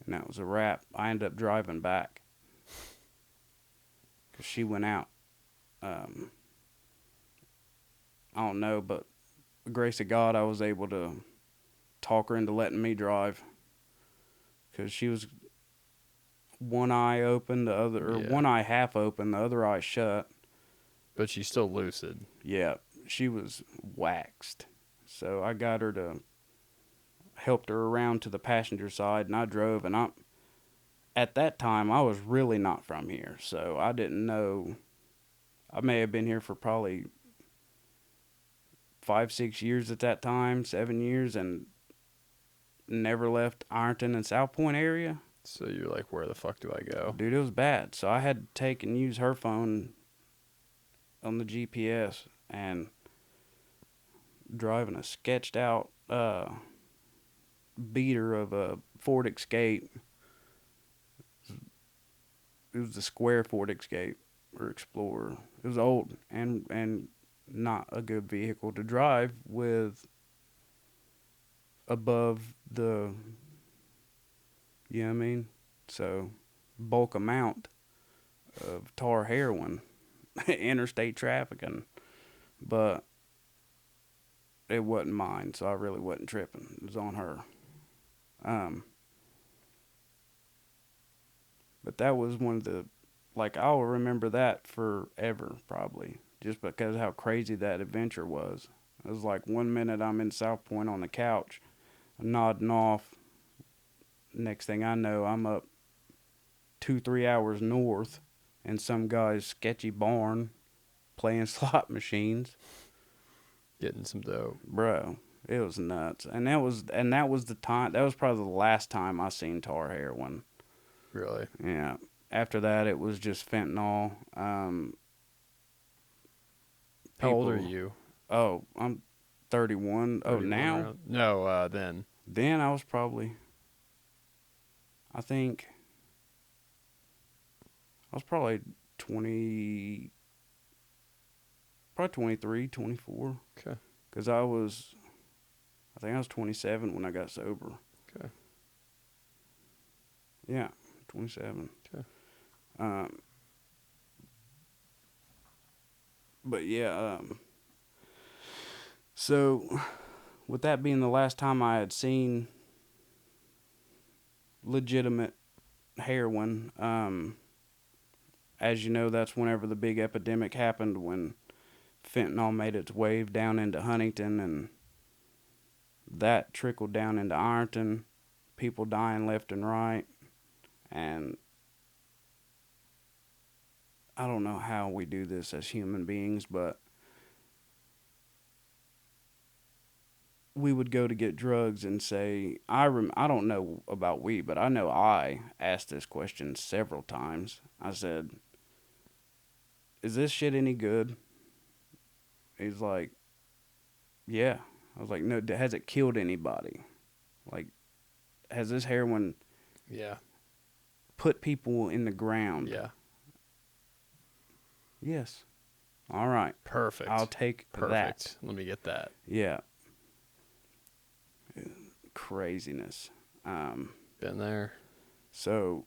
And that was a wrap. I ended up driving back because she went out. I don't know, but the grace of God, I was able to talk her into letting me drive, because she was one eye open, one eye half open, the other eye shut. But she's still lucid. Yeah, she was waxed. So I got her to helped her around to the passenger side, and I drove. And at that time, I was really not from here, so I didn't know. I may have been here for probably 5, 6 years at that time, 7 years, and never left Ironton and South Point area. So you're like, where the fuck do I go? Dude, it was bad. So I had to take and use her phone on the GPS, and driving a sketched out beater of a Ford Escape. It was the square Ford Escape or Explorer. It was old and not a good vehicle to drive with above the, you know what I mean? So, bulk amount of tar heroin, interstate trafficking. But it wasn't mine, so I really wasn't tripping. It was on her. But that was one of the, like, I'll remember that forever, probably. just because of how crazy that adventure was. It was like 1 minute I'm in South Point on the couch, nodding off. Next thing I know, I'm up 2-3 hours north in some guy's sketchy barn playing slot machines. Getting some dope. Bro, it was nuts. And that was the time, that was probably the last time I seen tar heroin. Really? Yeah. After that, it was just fentanyl. How old are you? Oh, I'm 31. Oh, 31 now? around? No, then. Then I was probably, I think, I was probably 23, 24. Okay. Because I think I was 27 when I got sober. Okay. Yeah, 27. Okay. But yeah, so with that being the last time I had seen legitimate heroin, as you know, that's whenever the big epidemic happened when fentanyl made its wave down into Huntington, and that trickled down into Ironton, people dying left and right, and I don't know how we do this as human beings, but we would go to get drugs and say, I don't know about we, but I know I asked this question several times. I said, is this shit any good? He's like, yeah. I was like, no, has it killed anybody? Like, has this heroin Yeah. put people in the ground? Yeah. Yes. All right. Perfect. I'll take Perfect. that. Let me get that. Yeah. Craziness. Been there. So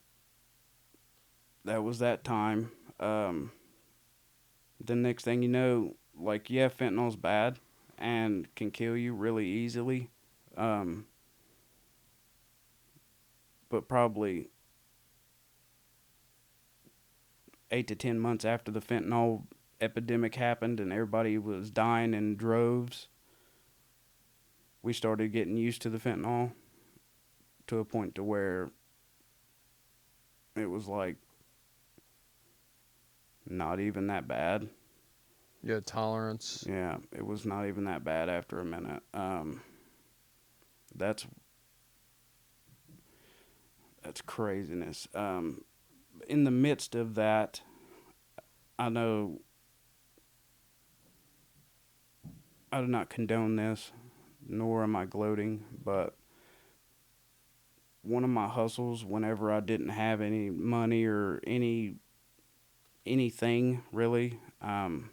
that was that time. The next thing you know, like, yeah, fentanyl's bad and can kill you really easily. But probably 8 to 10 months after the fentanyl epidemic happened and everybody was dying in droves, we started getting used to the fentanyl to a point to where it was like not even that bad. You had tolerance. Yeah, it was not even that bad after a minute. That's craziness. In the midst of that, I know I do not condone this, nor am I gloating, but one of my hustles whenever I didn't have any money or anything really, and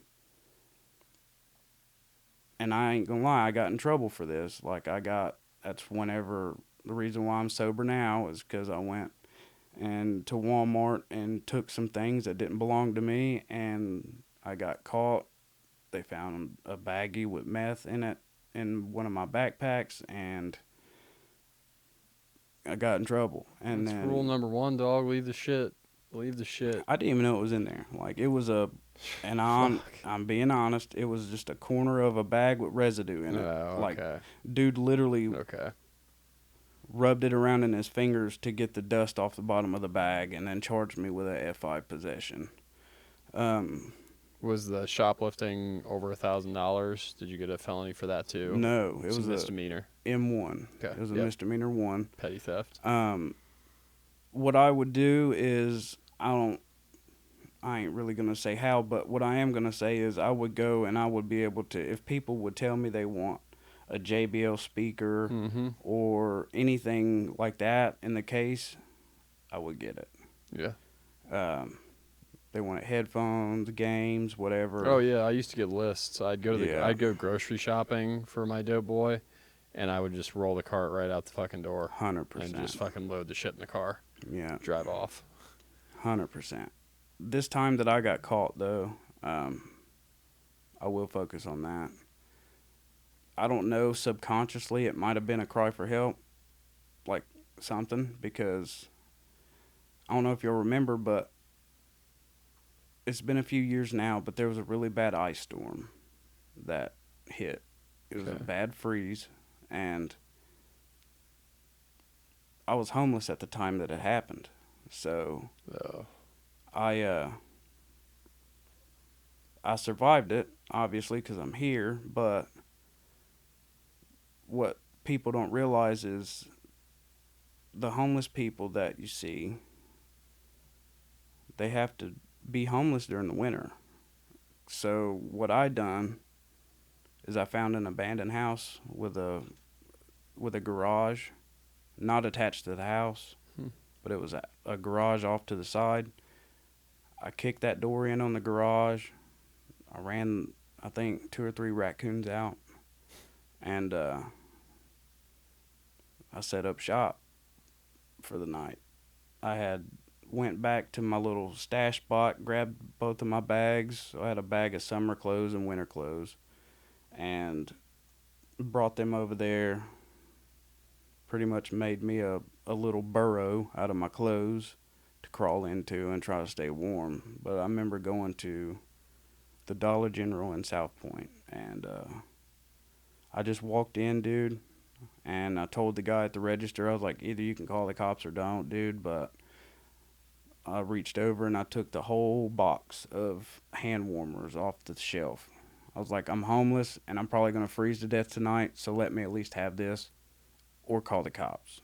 I ain't gonna lie, I got in trouble for this. Like, that's whenever, the reason why I'm sober now is because I went and to Walmart and took some things that didn't belong to me, and I got caught. They found a baggie with meth in it in one of my backpacks, and I got in trouble. And That's then rule number 1, dog. Leave the shit. Leave the shit. I didn't even know it was in there. Like, it was I'm being honest, it was just a corner of a bag with residue in it. Oh, okay. Like, dude literally rubbed it around in his fingers to get the dust off the bottom of the bag, and then charged me with a F5 possession. Was the shoplifting over $1,000? Did you get a felony for that too? No, it was a misdemeanor. M1. Okay. It was a misdemeanor 1. Petty theft. What I would do is, I ain't really going to say how, but what I am going to say is I would go and I would be able to, if people would tell me they want a JBL speaker or anything like that in the case, I would get it. Yeah. They wanted headphones, games, whatever. Oh yeah, I used to get lists. I'd go grocery shopping for my dope boy, and I would just roll the cart right out the fucking door. 100%. And just fucking load the shit in the car. Yeah. Drive off. 100%. This time that I got caught, though, I will focus on that. I don't know, subconsciously it might have been a cry for help, like something, because I don't know if you'll remember, but it's been a few years now, but there was a really bad ice storm that hit. It was a Okay. bad freeze, and I was homeless at the time that it happened. So Oh. I survived it, obviously, because I'm here. But what people don't realize is the homeless people that you see, they have to be homeless during the winter. So what I done is I found an abandoned house with a garage, not attached to the house, but it was a garage off to the side. I kicked that door in on the garage. I ran, I think, 2 or 3 raccoons out, and I set up shop for the night. I had went back to my little stash spot, grabbed both of my bags. So I had a bag of summer clothes and winter clothes, and brought them over there. Pretty much made me a little burrow out of my clothes to crawl into and try to stay warm. But I remember going to the Dollar General in South Point, and I just walked in, dude, and I told the guy at the register, I was like, either you can call the cops or don't, dude. But I reached over and I took the whole box of hand warmers off the shelf. I was like, I'm homeless and I'm probably going to freeze to death tonight, so let me at least have this or call the cops.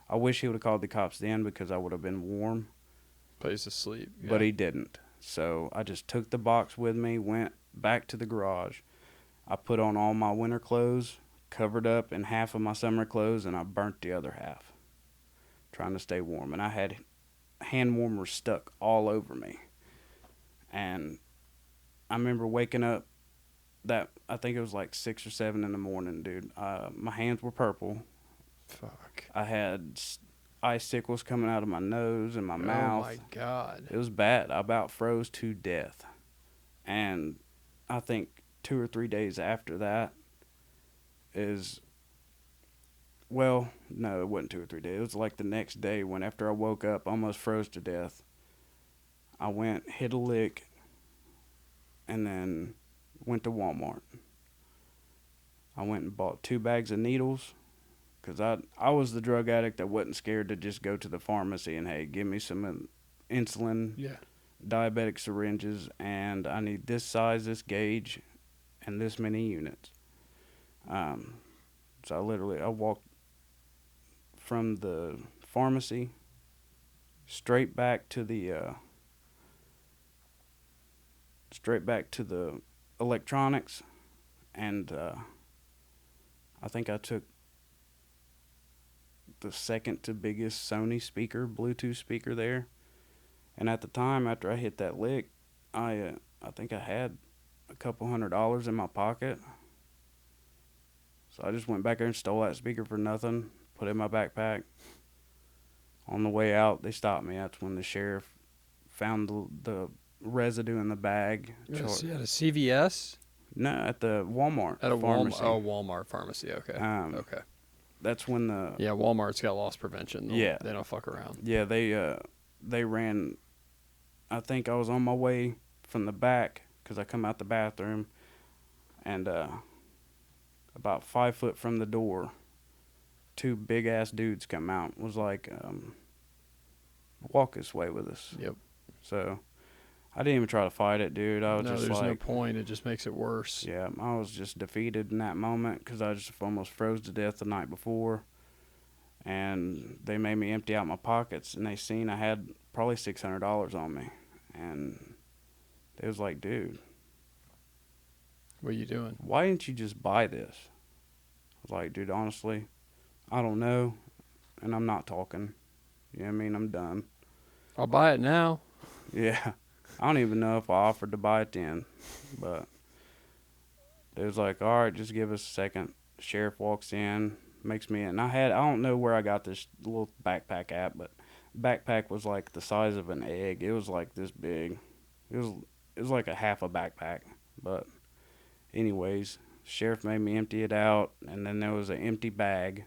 I wish he would have called the cops then, because I would have been warm. Place to sleep. Yeah. But he didn't. So I just took the box with me, went back to the garage. I put on all my winter clothes, covered up in half of my summer clothes, and I burnt the other half, trying to stay warm. And I had hand warmers stuck all over me. And I remember waking up I think it was like 6 or 7 in the morning, dude. My hands were purple. Fuck. I had icicles coming out of my nose and my mouth. Oh my God. It was bad. I about froze to death. And I think 2 or 3 days after that well, no, it wasn't 2 or 3 days. It was like the next day, when after I woke up, almost froze to death. I went, hit a lick, and then went to Walmart. I went and bought 2 bags of needles, because I was the drug addict that wasn't scared to just go to the pharmacy and, hey, give me some insulin, Yeah. diabetic syringes, and I need this size, this gauge, and this many units. So I walked from the pharmacy straight back to the electronics, and I think I took the second to biggest Sony speaker, Bluetooth speaker there. And at the time, after I hit that lick, I think I had a couple $100 in my pocket. So I just went back there and stole that speaker for nothing, put it in my backpack. On the way out, they stopped me. That's when the sheriff found the residue in the bag. At a CVS? No, at the Walmart At a pharmacy. Walmart pharmacy. Okay. Okay. That's when the Walmart's got loss prevention. Yeah, they don't fuck around. Yeah, they ran. I think I was on my way from the back, because I come out the bathroom, and about 5 foot from the door, 2 big ass dudes come out. Was like, walk this way with us. Yep. So I didn't even try to fight it, dude. I was just there's like, no point. It just makes it worse. Yeah, I was just defeated in that moment, because I just almost froze to death the night before. And they made me empty out my pockets, and they seen I had probably $600 on me. And they was like, dude, what are you doing? Why didn't you just buy this? I was like, dude, honestly, I don't know, and I'm not talking. You know what I mean? I'm done. I'll buy it now. Yeah. I don't even know if I offered to buy it then, but they was like, all right, just give us a second. Sheriff walks in, makes me, and I don't know where I got this little backpack at, but backpack was like the size of an egg. It was like this big. It was like a half a backpack. But anyways, sheriff made me empty it out, and then there was an empty bag.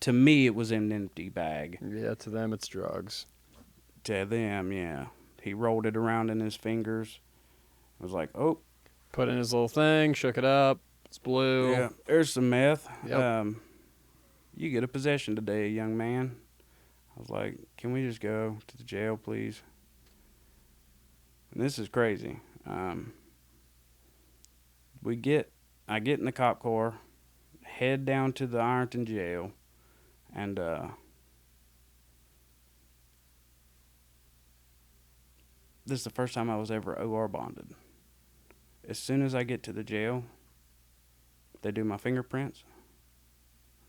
To me, it was an empty bag. Yeah, to them it's drugs. To them, yeah. He rolled it around in his fingers. I was like, oh. Put in his little thing, shook it up. It's blue. Yeah, there's some meth. Yep. You get a possession today, young man. I was like, can we just go to the jail, please? And this is crazy. I get in the cop car, head down to the Ironton jail, and this is the first time I was ever OR bonded. As soon as I get to the jail, they do my fingerprints.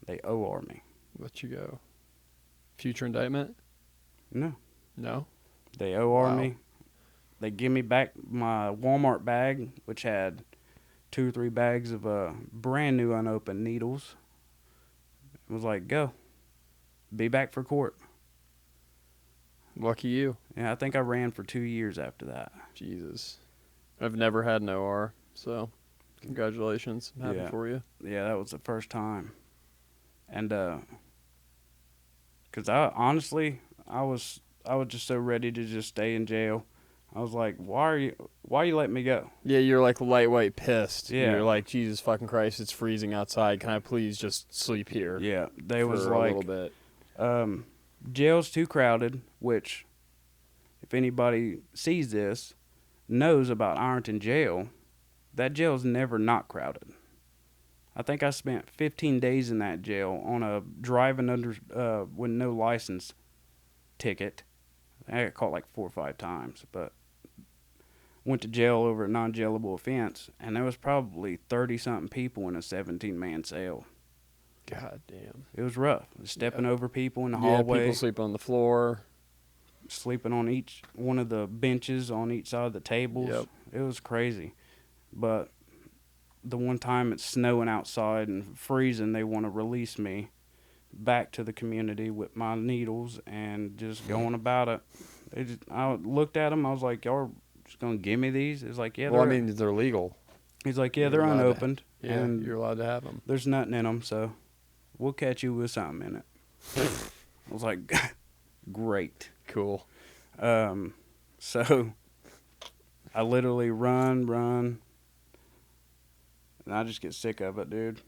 They OR me. Let you go. Future indictment? No. No? They OR Wow. me. They give me back my Walmart bag, which had 2 or 3 bags of brand new unopened needles. It was like, go. Be back for court. Lucky you. Yeah, I think I ran for 2 years after that. Jesus. I've never had an OR, so congratulations. I'm happy Yeah. for you. Yeah, that was the first time. And because I was just so ready to just stay in jail. I was like, why you letting me go? Yeah, you're like lightweight pissed. Yeah. You're like, Jesus fucking Christ, it's freezing outside. Can I please just sleep here? Yeah, they for was a like, little bit. Jail's too crowded, which if anybody sees this, knows about Ironton Jail, that jail's never not crowded. I think I spent 15 days in that jail on a driving under with no license ticket. I got caught like 4 or 5 times, but went to jail over a non-jailable offense, and there was probably 30-something people in a 17-man cell. God damn. It was rough. Stepping over people in the Yeah, hallway. people sleep on the floor. Sleeping on each one of the benches on each side of the tables. Yep. It was crazy. But the one time it's snowing outside and freezing, they want to release me back to the community with my needles and just going about it. I looked at them. I was like, y'all are just going to give me these? It's like, yeah, Well, I mean, they're legal. he's like, yeah, you're they're allowed to- unopened. Yeah, and you're allowed to have them. there's nothing in them, so we'll catch you with something in it. I was like, great. Cool. So I literally run, and I just get sick of it, dude.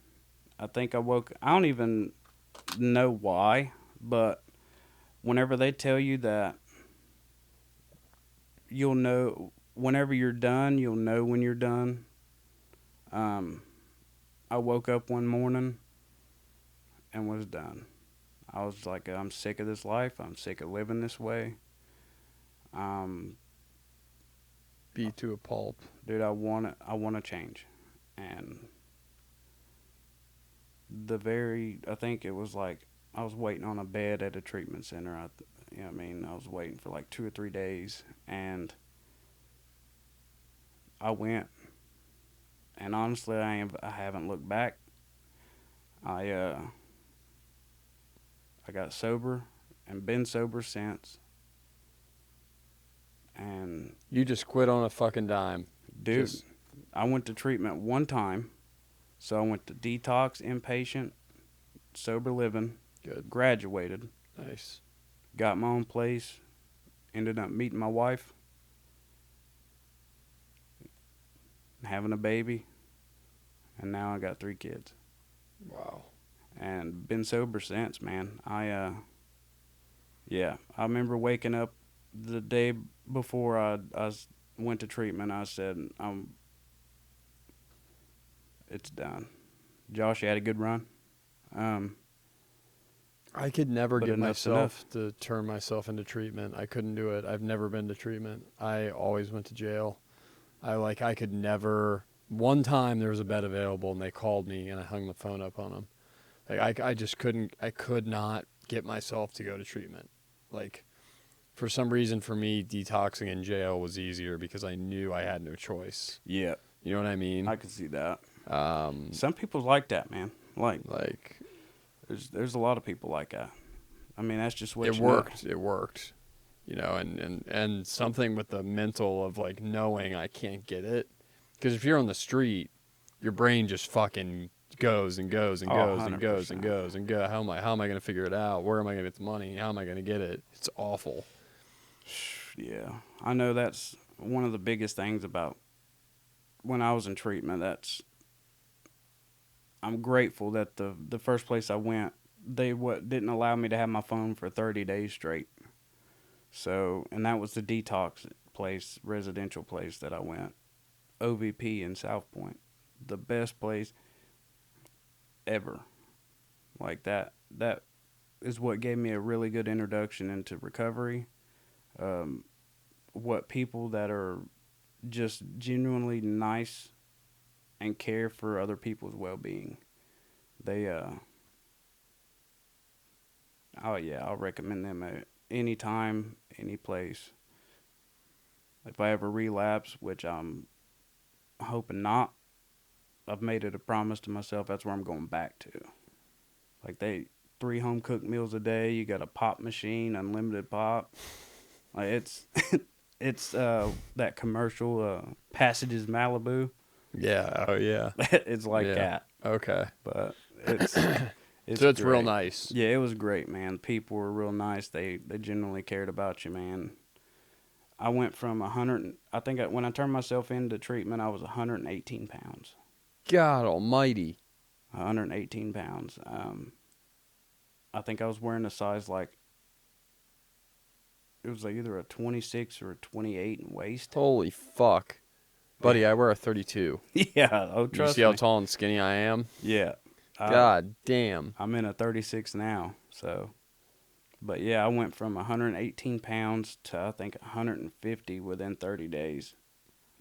I think I don't even know why, but whenever they tell you that you'll know, whenever you're done, you'll know when you're done. I woke up one morning and was done. I was like, I'm sick of this life. I'm sick of living this way. Beat to a pulp. Dude, I want to change. And I think it was like I was waiting on a bed at a treatment center. I was waiting for like 2 or 3 days, and I went. And honestly, I haven't looked back. I got sober and been sober since. And You just quit on a fucking dime. dude, Just- I went to treatment one time. So I went to detox, inpatient, sober living, Good. graduated, Nice. got my own place, ended up meeting my wife, having a baby, and now I got 3 kids. Wow. And been sober since, man. I remember waking up the day before I went to treatment. I said, it's done. Josh, you had a good run. I could never But get enough's myself to turn myself into treatment. I couldn't do it. I've never been to treatment. I always went to jail. I could never. One time there was a bed available and they called me and I hung the phone up on them. I just couldn't. I could not get myself to go to treatment. For some reason, for me, detoxing in jail was easier because I knew I had no choice. Yeah, You know what I mean? I could see that. Um, Some people like that, man. like There's a lot of people like that. I mean, that's just what it you worked. It worked. And something with the mental of knowing I can't get it. Because if you're on the street, your brain just fucking goes and goes and Oh, goes and goes 100%. and goes and How am I going to figure it out? Where am I going to get the money? How am I going to get it? It's awful. know. Yeah, I know that's one of the biggest things about when I was in treatment. I'm grateful that the first place I went, they didn't allow me to have my phone for 30 days straight. So, and that was the detox place, residential place that I went, OVP in South Point, the best place ever. Like that is what gave me a really good introduction into recovery. What people that are just genuinely nice and care for other people's well-being. They oh yeah, I'll recommend them at any time, any place. If I ever relapse, which I'm hoping not, I've made it a promise to myself that's where I'm going back to. Like 3 home cooked meals a day, you got a pop machine, unlimited pop. Like it's that commercial Passages Malibu. Yeah. Oh yeah. It's like Yeah. that. Okay. But it's So it's real great. nice. Yeah, it was great, man. People were real nice. They genuinely cared about you, man. I went from 100. I think when I turned myself into treatment, I was 118 pounds. God Almighty. 118 pounds. I think I was wearing a size like it was like either a 26 or a 28 in waist. Holy fuck, buddy! I wear a 32. Yeah. Oh, You trust see how me. tall and skinny I am? Yeah. God damn. I'm in a 36 now. So, but yeah, I went from 118 pounds to I think 150 within 30 days.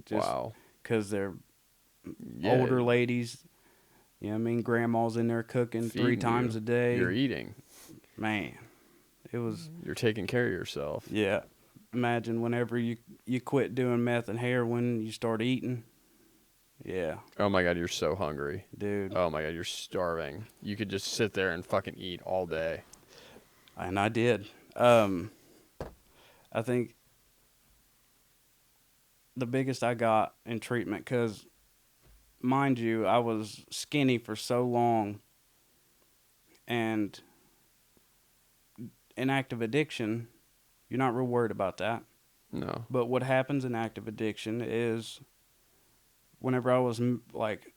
Just Wow. Because they're Yeah. older ladies. You know what I mean? Grandma's in there cooking 3 times a day. You're eating. Man, it was. You're taking care of yourself. Yeah. Imagine whenever you quit doing meth and heroin, you start eating. Yeah. Oh my God, you're so hungry. Dude. Oh my God, you're starving. You could just sit there and fucking eat all day. And I did. I think the biggest I got in treatment, because, mind you, I was skinny for so long. And in active addiction, you're not real worried about that. No. But what happens in active addiction is whenever I was like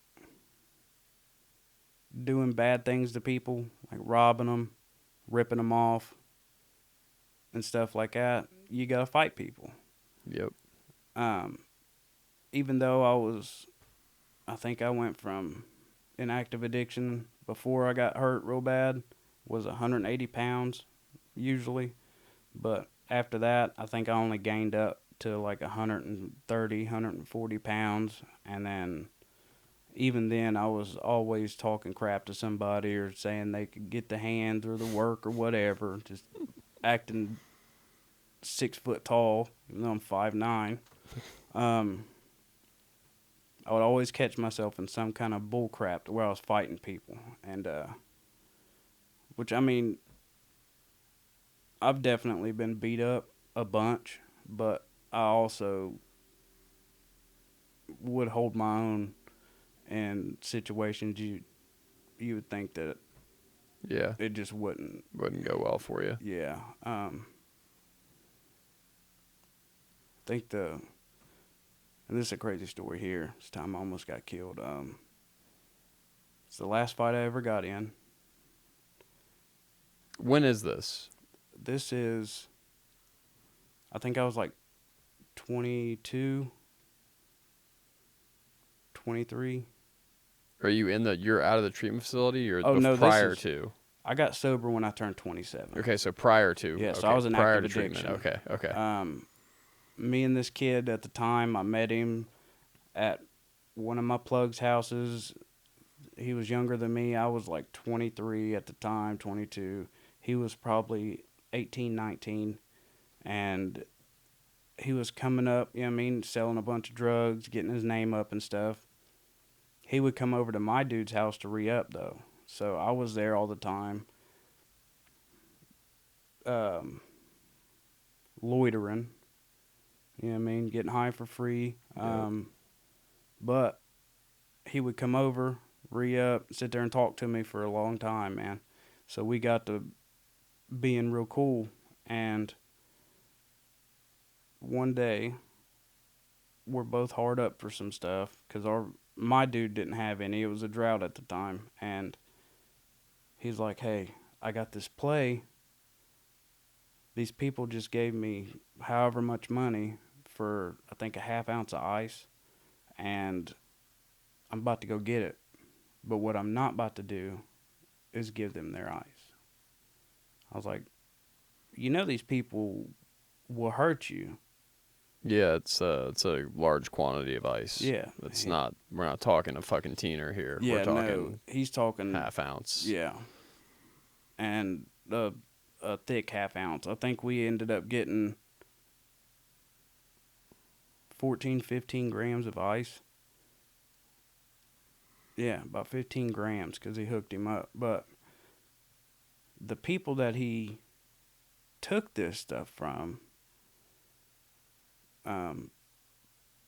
doing bad things to people, like robbing them, ripping them off, and stuff like that, you gotta fight people. Yep. Even though I think I went from in active addiction before I got hurt real bad was 180 pounds usually, but after that I think I only gained up to like 130, 140 pounds, and then even then I was always talking crap to somebody or saying they could get the hands or the work or whatever, just acting 6 foot tall, even though I'm 5'9". I would always catch myself in some kind of bull crap where I was fighting people, and which, I mean, I've definitely been beat up a bunch, but I also would hold my own in situations you would think that Yeah. it just wouldn't Go well for you. Yeah. I think and this is a crazy story here. This time I almost got killed. It's the last fight I ever got in. When is this? This is, I think I was like 22, 23. Are you you're out of the treatment facility or Oh, no, prior to? I got sober when I turned 27. Okay, so prior to. Yeah, okay, so I was in prior active to treatment. addiction. Okay. Me and this kid at the time, I met him at one of my plug's houses. He was younger than me. I was like 23 at the time, 22. He was probably 18, 19. And he was coming up, you know what I mean, selling a bunch of drugs, getting his name up and stuff. He would come over to my dude's house to re-up, though. So I was there all the time. Loitering. You know what I mean? Getting high for free. But he would come over, re-up, sit there and talk to me for a long time, man. So we got to being real cool. And one day we're both hard up for some stuff because my dude didn't have any. It was a drought at the time, and he's like, "Hey, I got this play. These people just gave me however much money for I think a half ounce of ice, and I'm about to go get it. But what I'm not about to do is give them their ice." I was like, these people will hurt you. Yeah, it's a large quantity of ice. Yeah. We're not talking a fucking teener here. Yeah, we're talking no, he's talking half ounce. Yeah. And a thick half ounce. I think we ended up getting 14, 15 grams of ice. Yeah, about 15 grams because he hooked him up. But the people that he took this stuff from,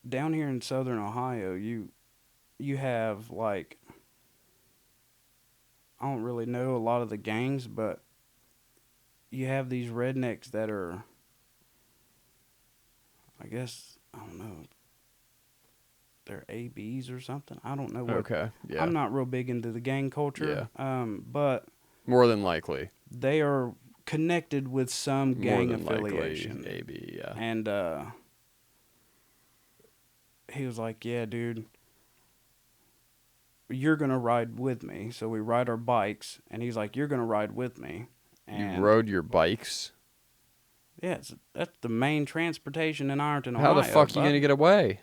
down here in southern Ohio, you have, like, I don't really know a lot of the gangs, but you have these rednecks that are, I guess, I don't know, they're ABs or something. I don't know what. Okay, yeah. I'm not real big into the gang culture. Yeah. But more than likely they are connected with some gang more than affiliation. Likely, AB, yeah. And he was like, "Yeah, dude, you're gonna ride with me." So we ride our bikes, and he's like, "You're gonna ride with me." And you rode your bikes? Yeah, that's the main transportation in Ironton, How Ohio. the fuck are you gonna get away?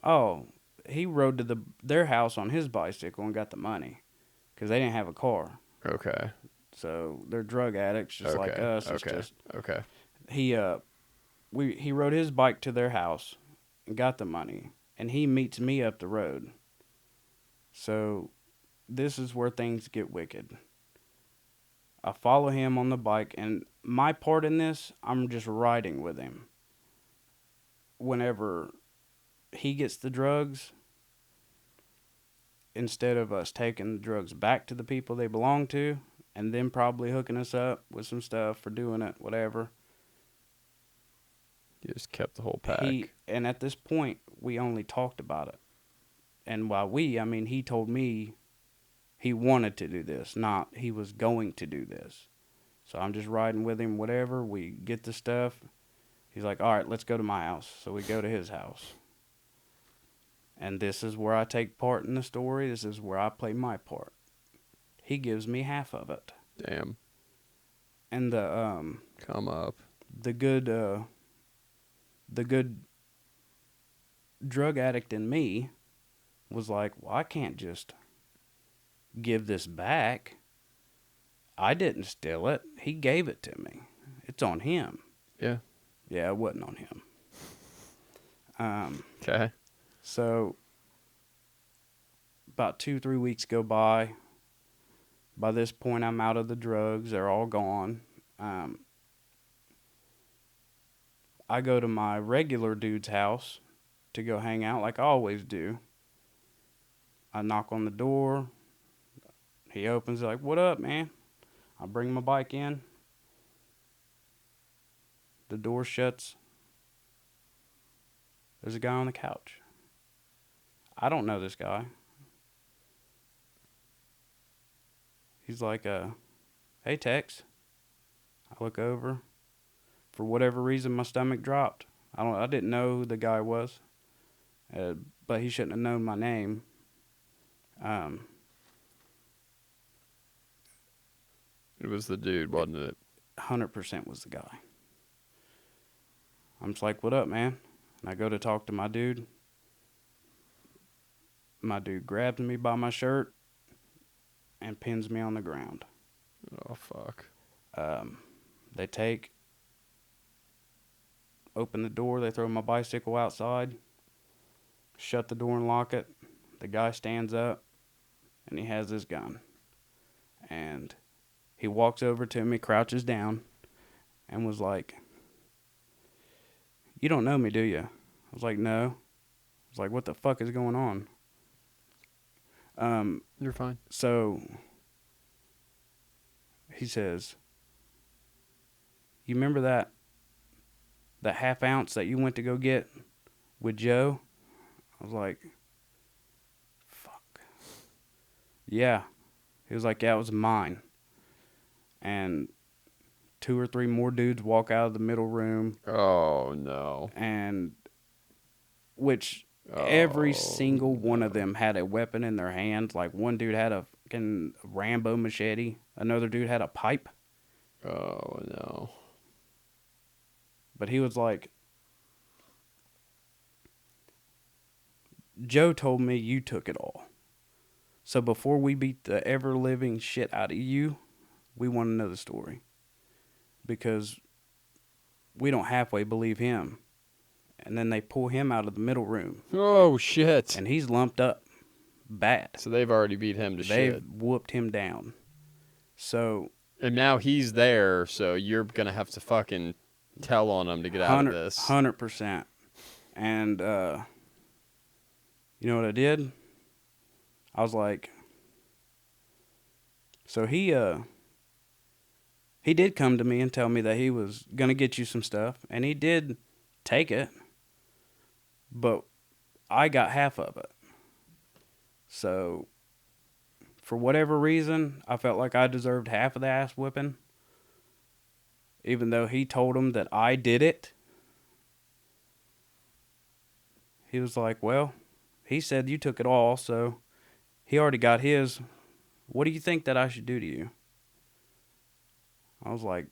Oh, he rode to their house on his bicycle and got the money because they didn't have a car. Okay. So they're drug addicts just like us. It's just okay. He rode his bike to their house and got the money, and he meets me up the road. So this is where things get wicked. I follow him on the bike, and my part in this, I'm just riding with him. Whenever he gets the drugs, instead of us taking the drugs back to the people they belong to, and then probably hooking us up with some stuff for doing it, whatever. You just kept the whole pack. And at this point, we only talked about it. And by I mean he told me he wanted to do this, not he was going to do this. So I'm just riding with him, whatever. We get the stuff. He's like, "All right, let's go to my house." So we go to his house. And this is where I take part in the story. This is where I play my part. He gives me half of it. Damn. And the come up. The good drug addict in me was like, "Well, I can't just give this back. I didn't steal it. He gave it to me. It's on him." Yeah. Yeah, it wasn't on him. Okay. So about 2-3 weeks go by. By this point, I'm out of the drugs. They're all gone. I go to my regular dude's house to go hang out like I always do. I knock on the door. He opens, like, "What up, man?" I bring my bike in. The door shuts. There's a guy on the couch. I don't know this guy. He's like, "Hey, Tex." I look over. For whatever reason, my stomach dropped. I didn't know who the guy was, but he shouldn't have known my name. It was the dude, wasn't it? 100% was the guy. I'm just like, "What up, man?" And I go to talk to my dude. My dude grabs me by my shirt and pins me on the ground. Oh, fuck. They open the door, they throw my bicycle outside, shut the door and lock it. The guy stands up, and he has his gun. And he walks over to me, crouches down, and was like, "You don't know me, do you?" I was like, "No." I was like, "What the fuck is going on?" You're fine. So he says, "You remember that the half ounce that you went to go get with Joe? I was like, fuck. Yeah. He was like, yeah, it was mine. And 2 or 3 more dudes walk out of the middle room. Oh, no. And which every Oh, single one of no. them had a weapon in their hands. Like one dude had a fucking Rambo machete. Another dude had a pipe. Oh, no. But he was like, Joe told me you took it all. So before we beat the ever-living shit out of you, we want to know the story. Because we don't halfway believe him. And then they pull him out of the middle room. Oh, shit. And he's lumped up bad. So they've already beat him to They've shit. whooped him down. So... And now he's there, so you're going to have to fucking tell on him to get out of this. 100%. And, you know what I did? I was like... So he did come to me and tell me that he was going to get you some stuff. And he did take it. But I got half of it. So, for whatever reason, I felt like I deserved half of the ass whipping. Even though he told him that I did it. He was like, well, he said you took it all, so he already got his. What do you think that I should do to you? I was like,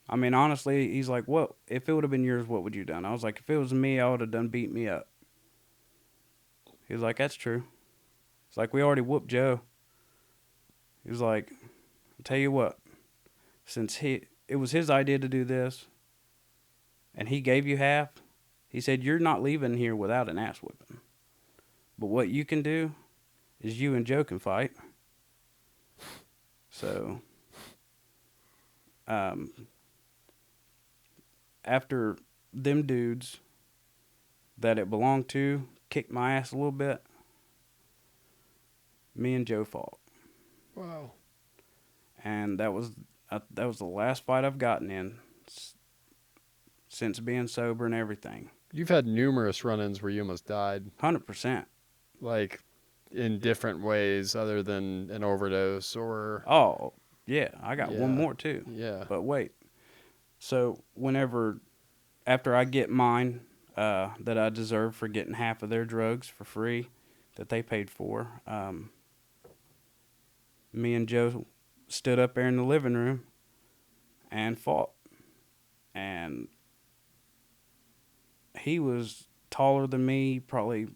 I mean, honestly, he's like, what? If it would have been yours, what would you done? I was like, if it was me, I would have done beat me up. He was like, that's true. It's like, we already whooped Joe. He was like, I'll tell you what, since it was his idea to do this, and he gave you half, he said, you're not leaving here without an ass whipping. But what you can do is you and Joe can fight. So, after them dudes that it belonged to kicked my ass a little bit, me and Joe fought. Wow. And that was the last fight I've gotten in since being sober and everything. You've had numerous run-ins where you almost died. 100%. Like, in different ways other than an overdose or... Oh, yeah. I got one more, too. Yeah. But wait. So, after I get mine that I deserve for getting half of their drugs for free that they paid for, me and Joe stood up there in the living room and fought. And he was taller than me, probably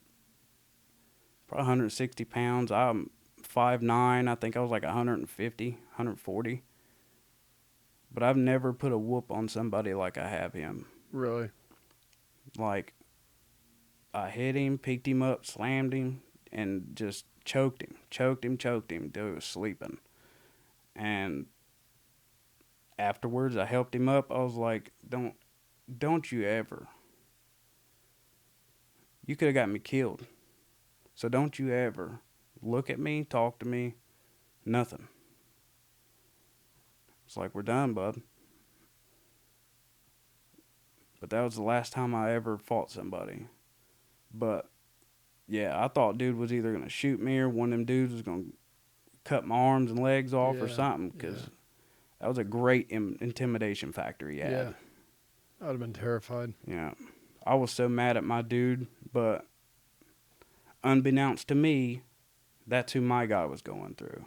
160 pounds. I'm 5'9". I think I was like 150, 140. But I've never put a whoop on somebody like I have him. Really? Like, I hit him, picked him up, slammed him, and just choked him till he was sleeping. And afterwards, I helped him up. I was like, don't you ever. You could have got me killed. So don't you ever look at me, talk to me, nothing. It's like, we're done, bud. But that was the last time I ever fought somebody. But, yeah, I thought dude was either going to shoot me or one of them dudes was going to cut my arms and legs off or something. Because that was a great intimidation factor he had. Yeah. I would have been terrified. Yeah. I was so mad at my dude, but unbeknownst to me, that's who my guy was going through.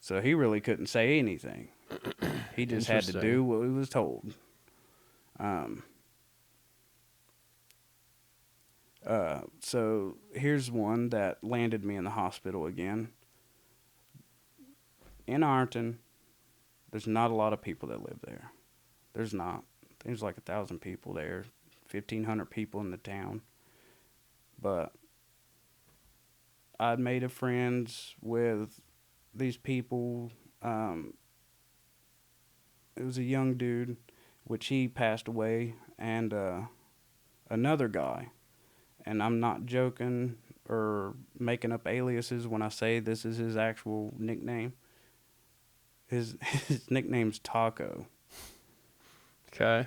So he really couldn't say anything. He just had to do what he was told. So here's one that landed me in the hospital again. In Ironton, there's not a lot of people that live there. There's not. There's like 1,000 people there, 1,500 people in the town. But I'd made friends with these people. It was a young dude, which he passed away, and another guy. And I'm not joking or making up aliases when I say this is his actual nickname. His nickname's Taco. Okay.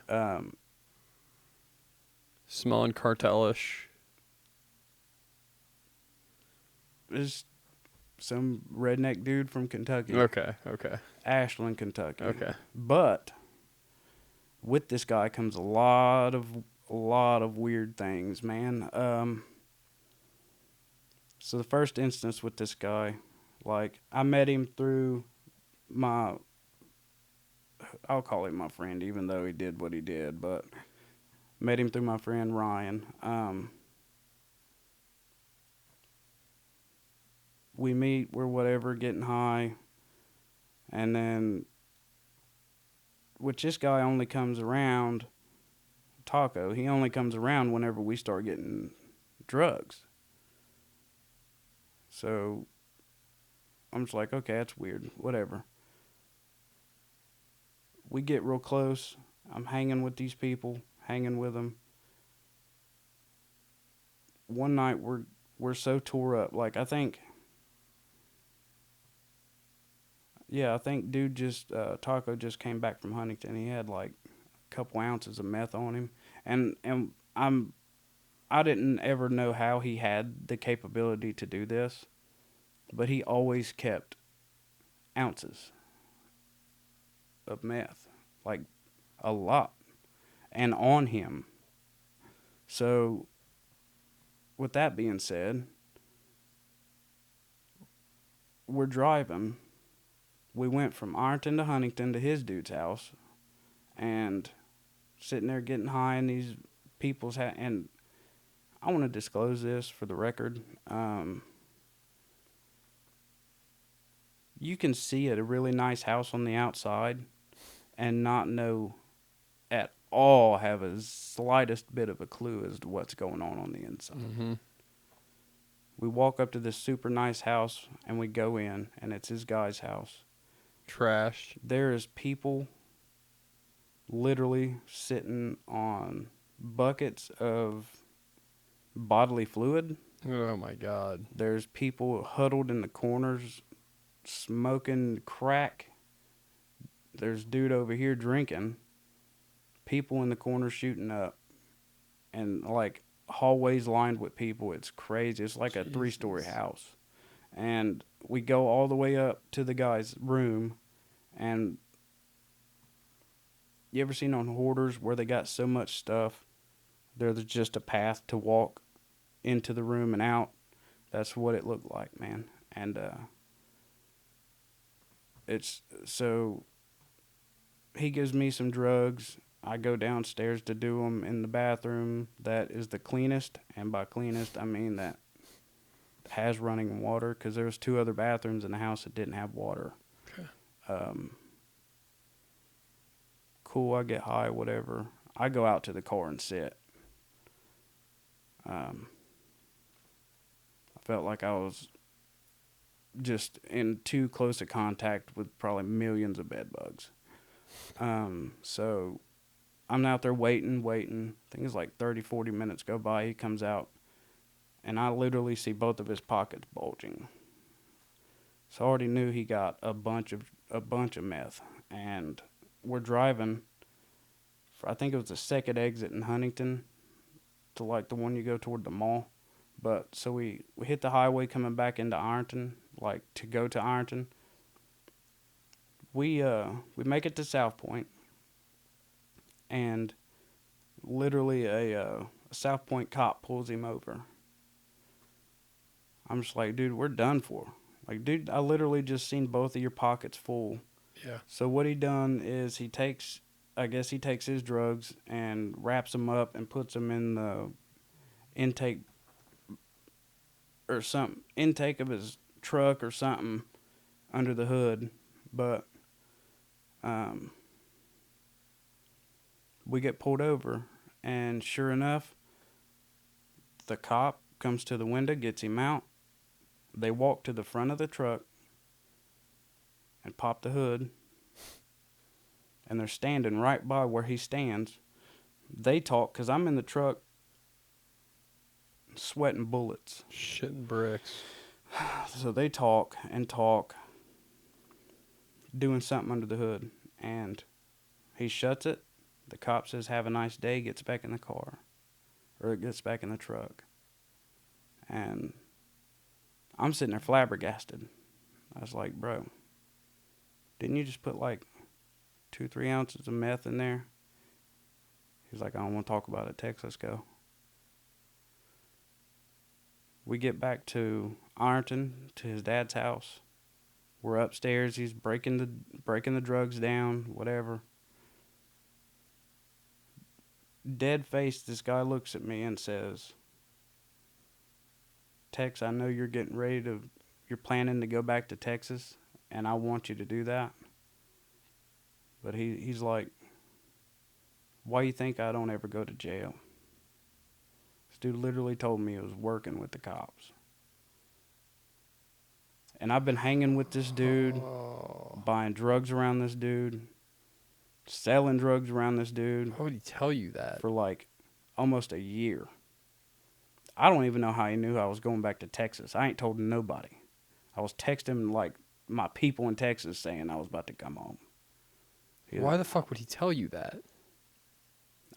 Smelling cartelish. Is some redneck dude from Kentucky. Okay. Ashland, Kentucky. Okay. But with this guy comes a lot of weird things, man. So the first instance with this guy, like, I met him through I'll call him my friend, even though he did what he did, but met him through my friend Ryan. We meet, we're whatever, getting high, and then, which this guy only comes around, Taco, he only comes around whenever we start getting drugs. So I'm just like, okay, that's weird, whatever. We get real close. I'm hanging with these people, hanging with them. One night we're so tore up. Like, I think dude just Taco just came back from Huntington. He had like a couple ounces of meth on him, and I didn't ever know how he had the capability to do this, but he always kept ounces of meth, like a lot, and on him. So, with that being said, we're driving. We went from Ironton to Huntington to his dude's house, and sitting there getting high in these people's and I want to disclose this for the record. You can see a really nice house on the outside and not know at all, have a slightest bit of a clue as to what's going on the inside. Mm-hmm. We walk up to this super nice house, and we go in, and it's his guy's house. Trashed. There is people literally sitting on buckets of bodily fluid. Oh my God. There's people huddled in the corners smoking crack. There's dude over here drinking. People in the corner shooting up. And like hallways lined with people. It's crazy. It's like a 3-story house. And we go all the way up to the guy's room, and you ever seen on Hoarders where they got so much stuff there's just a path to walk into the room and out? That's what it looked like, man. And it's so he gives me some drugs. I go downstairs to do them in the bathroom that is the cleanest, and by cleanest I mean that has running water, because there was 2 other bathrooms in the house that didn't have water. Okay. Cool, I get high, whatever. I go out to the car and sit. I felt like I was just in too close a contact with probably millions of bed bugs. So I'm out there waiting. I think it's like 30, 40 minutes go by. He comes out, and I literally see both of his pockets bulging. So I already knew he got a bunch of meth. And we're driving, I think it was the second exit in Huntington to like the one you go toward the mall. But so we hit the highway coming back into Ironton, like to go to Ironton. We make it to South Point, and literally a South Point cop pulls him over. I'm just like, dude, we're done for. Like, dude, I literally just seen both of your pockets full. Yeah. So what he done is he takes his drugs and wraps them up and puts them in the intake of his truck or something under the hood. But we get pulled over, and sure enough, the cop comes to the window, gets him out. They walk to the front of the truck and pop the hood, and they're standing right by where he stands. They talk, because I'm in the truck sweating bullets. Shitting bricks. So they talk and talk, doing something under the hood, and he shuts it. The cop says, "Have a nice day," gets back in the car. Or gets back in the truck. And I'm sitting there flabbergasted. I was like, bro, didn't you just put like 2-3 ounces of meth in there? He's like, I don't want to talk about it. Tex, let's go. We get back to Ironton, to his dad's house. We're upstairs. He's breaking the drugs down, whatever. Dead faced, this guy looks at me and says, Tex, I know you're planning to go back to Texas, and I want you to do that. But he's like, why you think I don't ever go to jail? This dude literally told me he was working with the cops. And I've been hanging with this dude, buying drugs around this dude, selling drugs around this dude. Why would he tell you that? For like almost a year. I don't even know how he knew I was going back to Texas. I ain't told nobody. I was texting like my people in Texas saying I was about to come home. Why the fuck would he tell you that?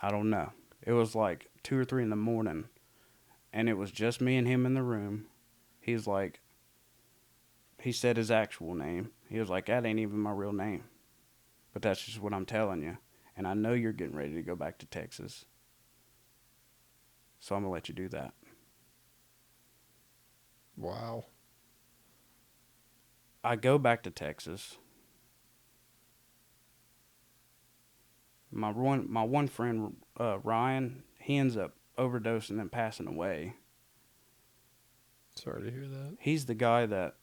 I don't know. It was like 2 or 3 in the morning, and it was just me and him in the room. He's like, he said his actual name. He was like, that ain't even my real name. But that's just what I'm telling you. And I know you're getting ready to go back to Texas. So I'm going to let you do that. Wow. I go back to Texas. My one friend, Ryan, he ends up overdosing and passing away. Sorry to hear that. He's the guy that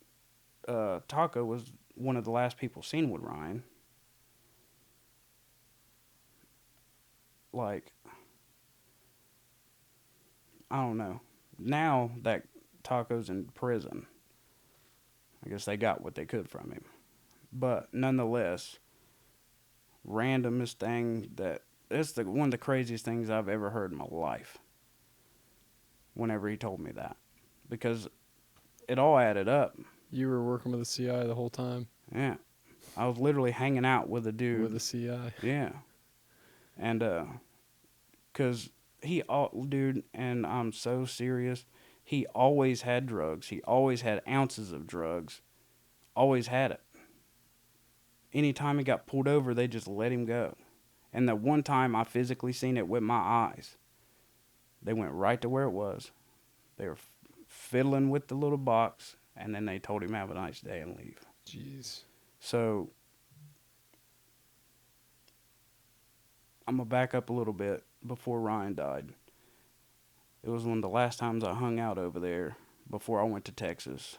Taco was one of the last people seen with Ryan. Like, I don't know. Now that Taco's in prison, I guess they got what they could from him. But nonetheless, randomest thing it's one of the craziest things I've ever heard in my life. Whenever he told me that. Because it all added up. You were working with the CI the whole time? Yeah. I was literally hanging out with a dude. With the CI? Yeah. And, because dude, and I'm so serious, he always had drugs. He always had ounces of drugs. Always had it. Anytime he got pulled over, they just let him go. And the one time I physically seen it with my eyes, they went right to where it was. They were fiddling with the little box, and then they told him have a nice day and leave. Jeez. So I'm going to back up a little bit before Ryan died. It was one of the last times I hung out over there before I went to Texas.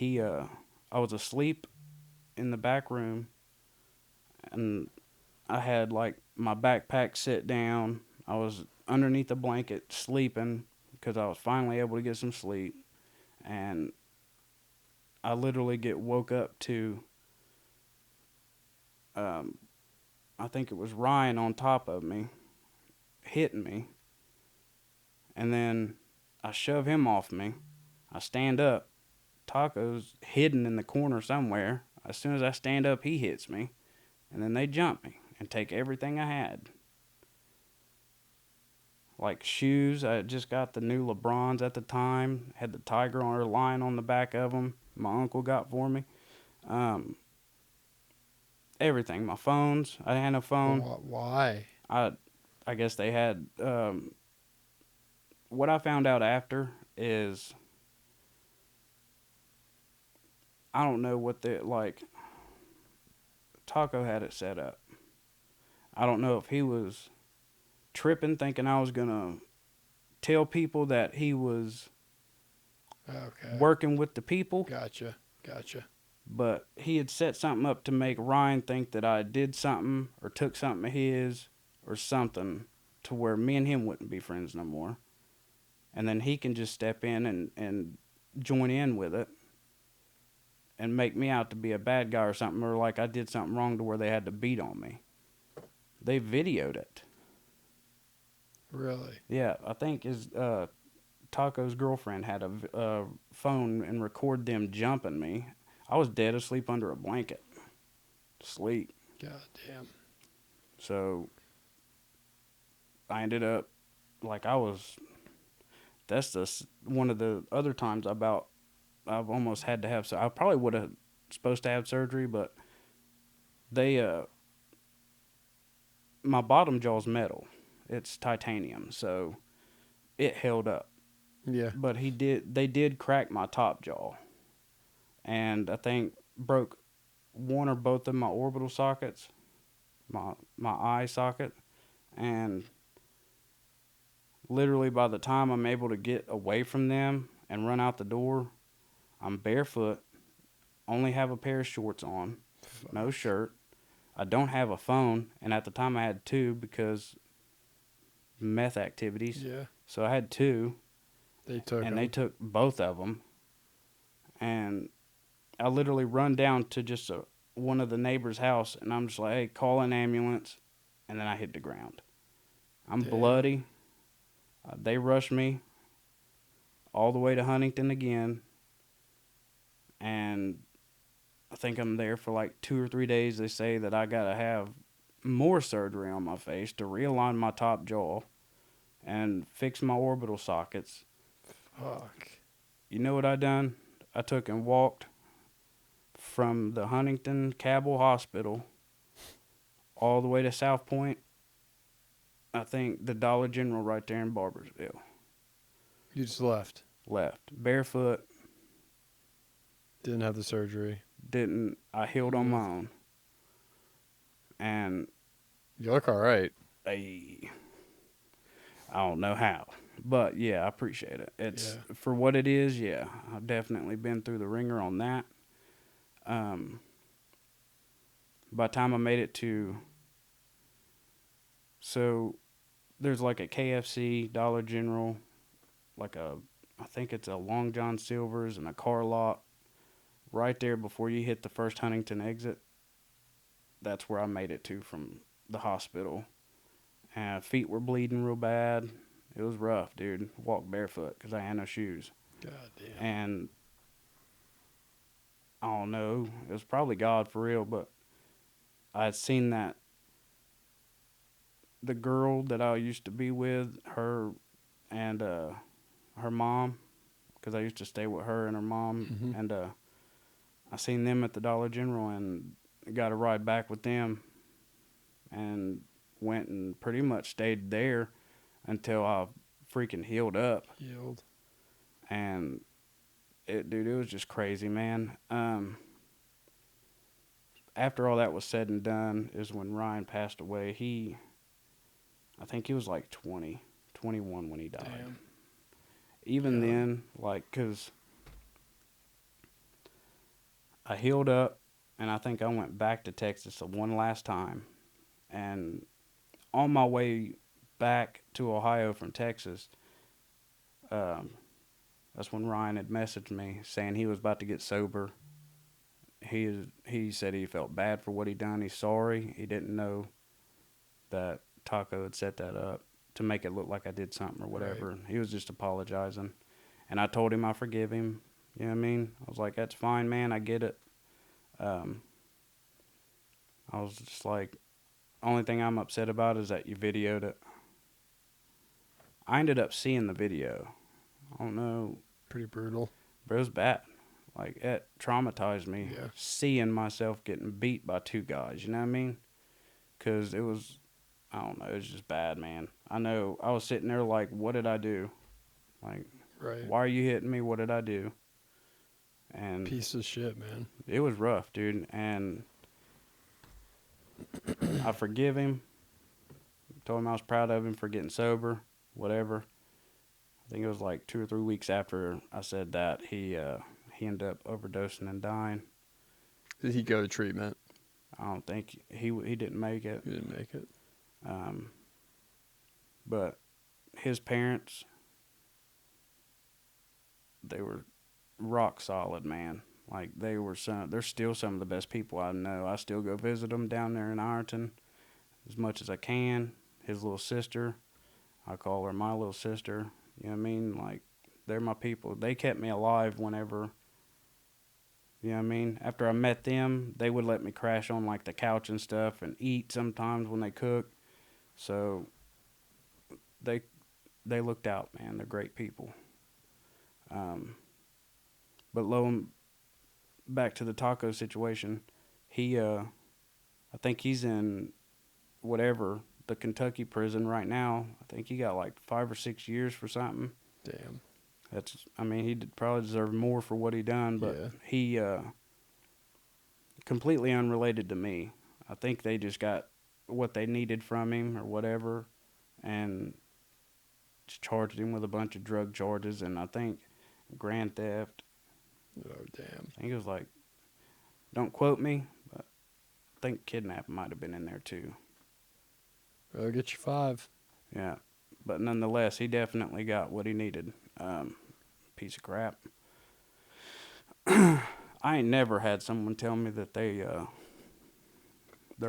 I was asleep in the back room, and I had like my backpack sit down. I was underneath the blanket sleeping because I was finally able to get some sleep, and I literally woke up to I think it was Ryan on top of me hitting me, and then I shove him off me. I stand up. Taco's hidden in the corner somewhere. As soon as I stand up, he hits me. And then they jump me and take everything I had. Like shoes, I just got the new LeBrons at the time. Had the tiger or lion on the back of them. My uncle got for me. Everything. My phones. I had no phone. Why? I guess they had... what I found out after is... I don't know what Taco had it set up. I don't know if he was tripping, thinking I was going to tell people that he was working with the people. Gotcha. But he had set something up to make Ryan think that I did something or took something of his or something to where me and him wouldn't be friends no more. And then he can just step in and join in with it. And make me out to be a bad guy or something, or like I did something wrong to where they had to beat on me. They videoed it. Really? Yeah, I think Taco's girlfriend had a phone and recorded them jumping me. I was dead asleep under a blanket. Sleep. God damn. So I ended up like that's one of the other times I've almost had to have, so I probably would have supposed to have surgery, but they my bottom jaw's metal. It's titanium, so it held up. Yeah. But they did crack my top jaw, and I think broke one or both of my orbital sockets, my eye socket, and literally by the time I'm able to get away from them and run out the door, I'm barefoot, only have a pair of shorts on, no shirt. I don't have a phone, and at the time I had two because meth activities. Yeah. So I had two, They took and 'em. they took both of them, and I literally run down to just one of the neighbors' house, and I'm just like, hey, call an ambulance, and then I hit the ground. I'm Damn. bloody. They rushed me all the way to Huntington again, and I think I'm there for like 2 or 3 days. They say that I gotta have more surgery on my face to realign my top jaw and fix my orbital sockets. Fuck. You know what I done? I took and walked from the Huntington Cabell Hospital all the way to South Point. I think the Dollar General right there in Barbersville. You just left. Left barefoot. Didn't have the surgery. I healed on my own. And You look all right. I don't know how. But yeah, I appreciate it. It's for what it is, yeah. I've definitely been through the ringer on that. By the time I made it to, so there's like a KFC, Dollar General, I think it's a Long John Silver's and a car lot right there before you hit the first Huntington exit. That's where I made it to from the hospital. And feet were bleeding real bad. It was rough, dude. Walked barefoot because I had no shoes. God damn. And I don't know. It was probably God for real, but I had seen that the girl that I used to be with, her and her mom, because I used to stay with her and her mom, and I seen them at the Dollar General and got a ride back with them, and went and pretty much stayed there until I freaking healed up. And it was just crazy, man. After all that was said and done is when Ryan passed away. I think he was like 21 when he died. Damn. Even then, like, 'cause I healed up, and I think I went back to Texas one last time. And on my way back to Ohio from Texas, that's when Ryan had messaged me saying he was about to get sober. He said he felt bad for what he done. He's sorry. He didn't know that Taco had set that up to make it look like I did something or whatever. Right. He was just apologizing. And I told him I forgive him. You know what I mean? I was like, that's fine, man. I get it. I was just like, only thing I'm upset about is that you videoed it. I ended up seeing the video. I don't know. Pretty brutal. But it was bad. Like, it traumatized me seeing myself getting beat by two guys. You know what I mean? Because it was, I don't know, it was just bad, man. I know I was sitting there like, what did I do? Like, why are you hitting me? What did I do? And piece of shit, man. It was rough, dude. And I forgive him. Told him I was proud of him for getting sober, whatever. I think it was like 2 or 3 weeks after I said that, he ended up overdosing and dying. Did he go to treatment? I don't think he didn't make it. He didn't make it. But his parents, they were rock solid, man. Like, they're still some of the best people I know. I still go visit them down there in Ironton as much as I can. His little sister, I call her my little sister. You know what I mean? Like, they're my people. They kept me alive whenever, You know what I mean? After I met them, they would let me crash on like the couch and stuff and eat sometimes when they cook. So they they looked out, man. They're great people. Um, but back to the taco situation, he I think he's in whatever the Kentucky prison right now. I think he got like 5 or 6 years for something. Damn. I mean, he probably deserved more for what he done, but Yeah. he completely unrelated to me. I think they just got what they needed from him or whatever, and just charged him with a bunch of drug charges and I think grand theft. Oh, damn. I think it was like, don't quote me, but I think kidnapping might have been in there too. I'll get you 5. Yeah, but nonetheless, he definitely got what he needed. Piece of crap. I ain't never had someone tell me that they're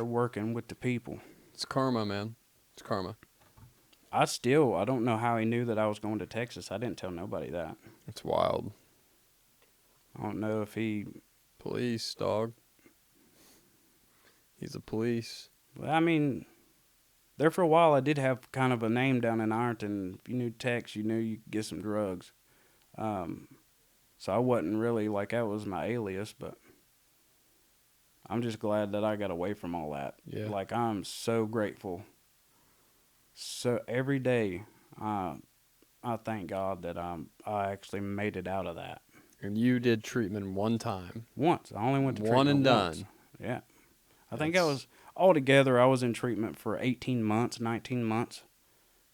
working with the people. It's karma, man. It's karma. I don't know how he knew that I was going to Texas. I didn't tell nobody that. It's wild. I don't know if he... Police, dog. He's a police. I mean, there for a while I did have kind of a name down in Ironton. If you knew Tex, you knew you could get some drugs. So I wasn't really, like, that was my alias, but I'm just glad that I got away from all that. Yeah. Like, I'm so grateful. So every day, I thank God that I actually made it out of that. And you did treatment one time. Once. I only went to treatment One and once. done. Yeah. I think I was, altogether, I was in treatment for 18 months, 19 months.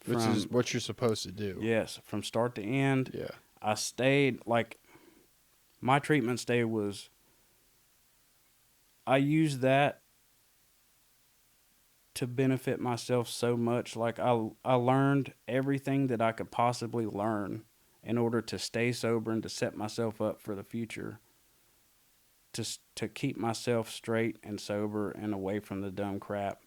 Which is what you're supposed to do. Yes, from start to end. Yeah. I stayed, like, my treatment stay was, I used that to benefit myself so much. Like, I learned everything that I could possibly learn in order to stay sober and to set myself up for the future. To keep myself straight and sober and away from the dumb crap.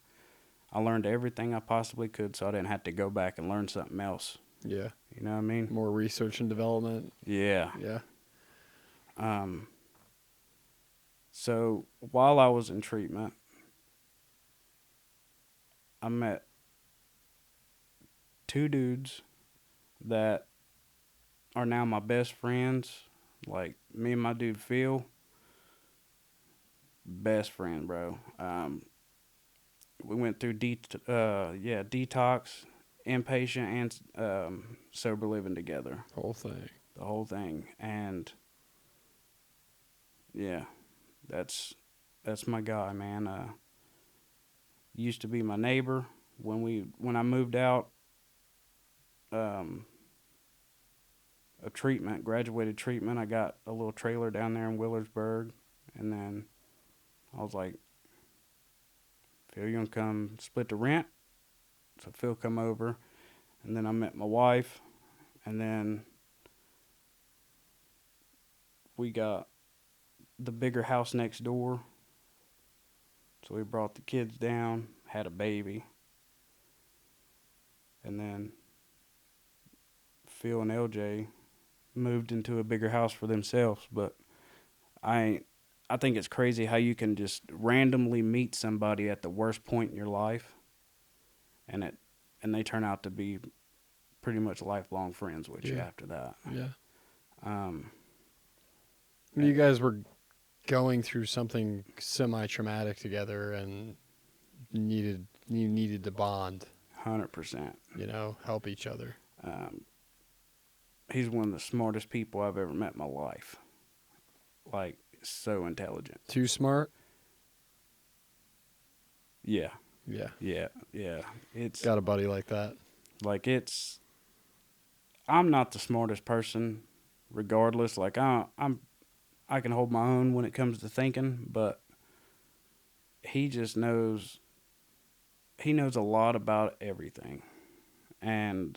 I learned everything I possibly could so I didn't have to go back and learn something else. Yeah. You know what I mean? More research and development. Yeah. Yeah. So while I was in treatment, I met 2 dudes that are now my best friends. Like, me and my dude Phil, best friend, bro. We went through detox, inpatient, and sober living together. Whole thing. The whole thing. And yeah, that's my guy, man. Used to be my neighbor. When I moved out of treatment, graduated treatment, I got a little trailer down there in Willersburg, and then I was like, Phil, you gonna come split the rent? So Phil come over, and then I met my wife, and then we got the bigger house next door. So we brought the kids down, had a baby, and then Phil and LJ moved into a bigger house for themselves. But I think it's crazy how you can just randomly meet somebody at the worst point in your life, and they turn out to be pretty much lifelong friends with you after that. Yeah. You guys were going through something semi-traumatic together, and you needed to bond. 100%. You know, help each other. He's one of the smartest people I've ever met in my life. Like, so intelligent. Too smart? Yeah. Yeah. Yeah. Yeah. It's got a buddy like that. Like, I'm not the smartest person, regardless. Like, I can hold my own when it comes to thinking, but he just knows. He knows a lot about everything, and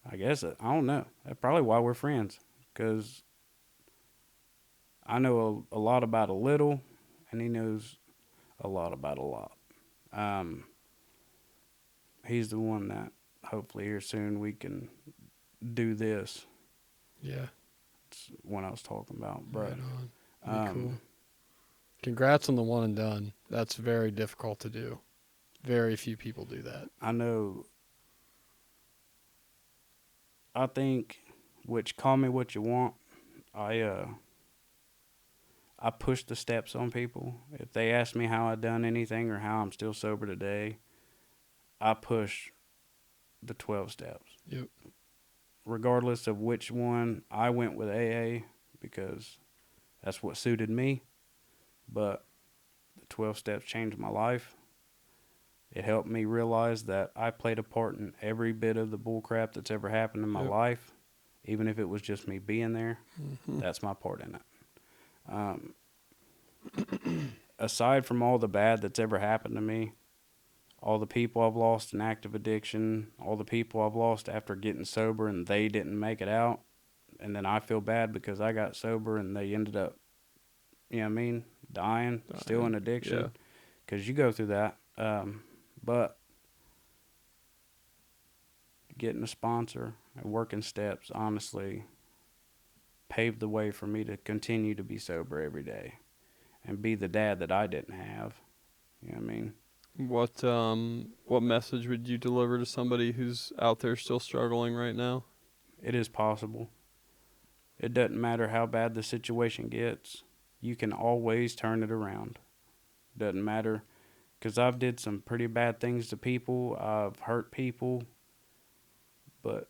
I guess I don't know. That's probably why we're friends, because I know a lot about a little, and he knows a lot about a lot. He's the one that hopefully here soon we can do this. Yeah. That's what I was talking about. But Right on. Pretty cool. um, Congrats on the one and done. That's very difficult to do. Very few people do that. I know. I think, which call me what you want. I push the steps on people. If they ask me how I done anything or how I'm still sober today, I push the 12 steps. Yep. Regardless of which one, I went with AA because that's what suited me. But the 12 steps changed my life. It helped me realize that I played a part in every bit of the bull crap that's ever happened in my life. Even if it was just me being there, that's my part in it. Aside from all the bad that's ever happened to me, all the people I've lost in active addiction, all the people I've lost after getting sober and they didn't make it out, and then I feel bad because I got sober and they ended up, you know what I mean, dying. Still in addiction, because you go through that. But getting a sponsor and working steps, honestly, paved the way for me to continue to be sober every day and be the dad that I didn't have. You know what I mean? What message would you deliver to somebody who's out there still struggling right now? It is possible. It doesn't matter how bad the situation gets. You can always turn it around. Doesn't matter, because I've did some pretty bad things to people. I've hurt people. But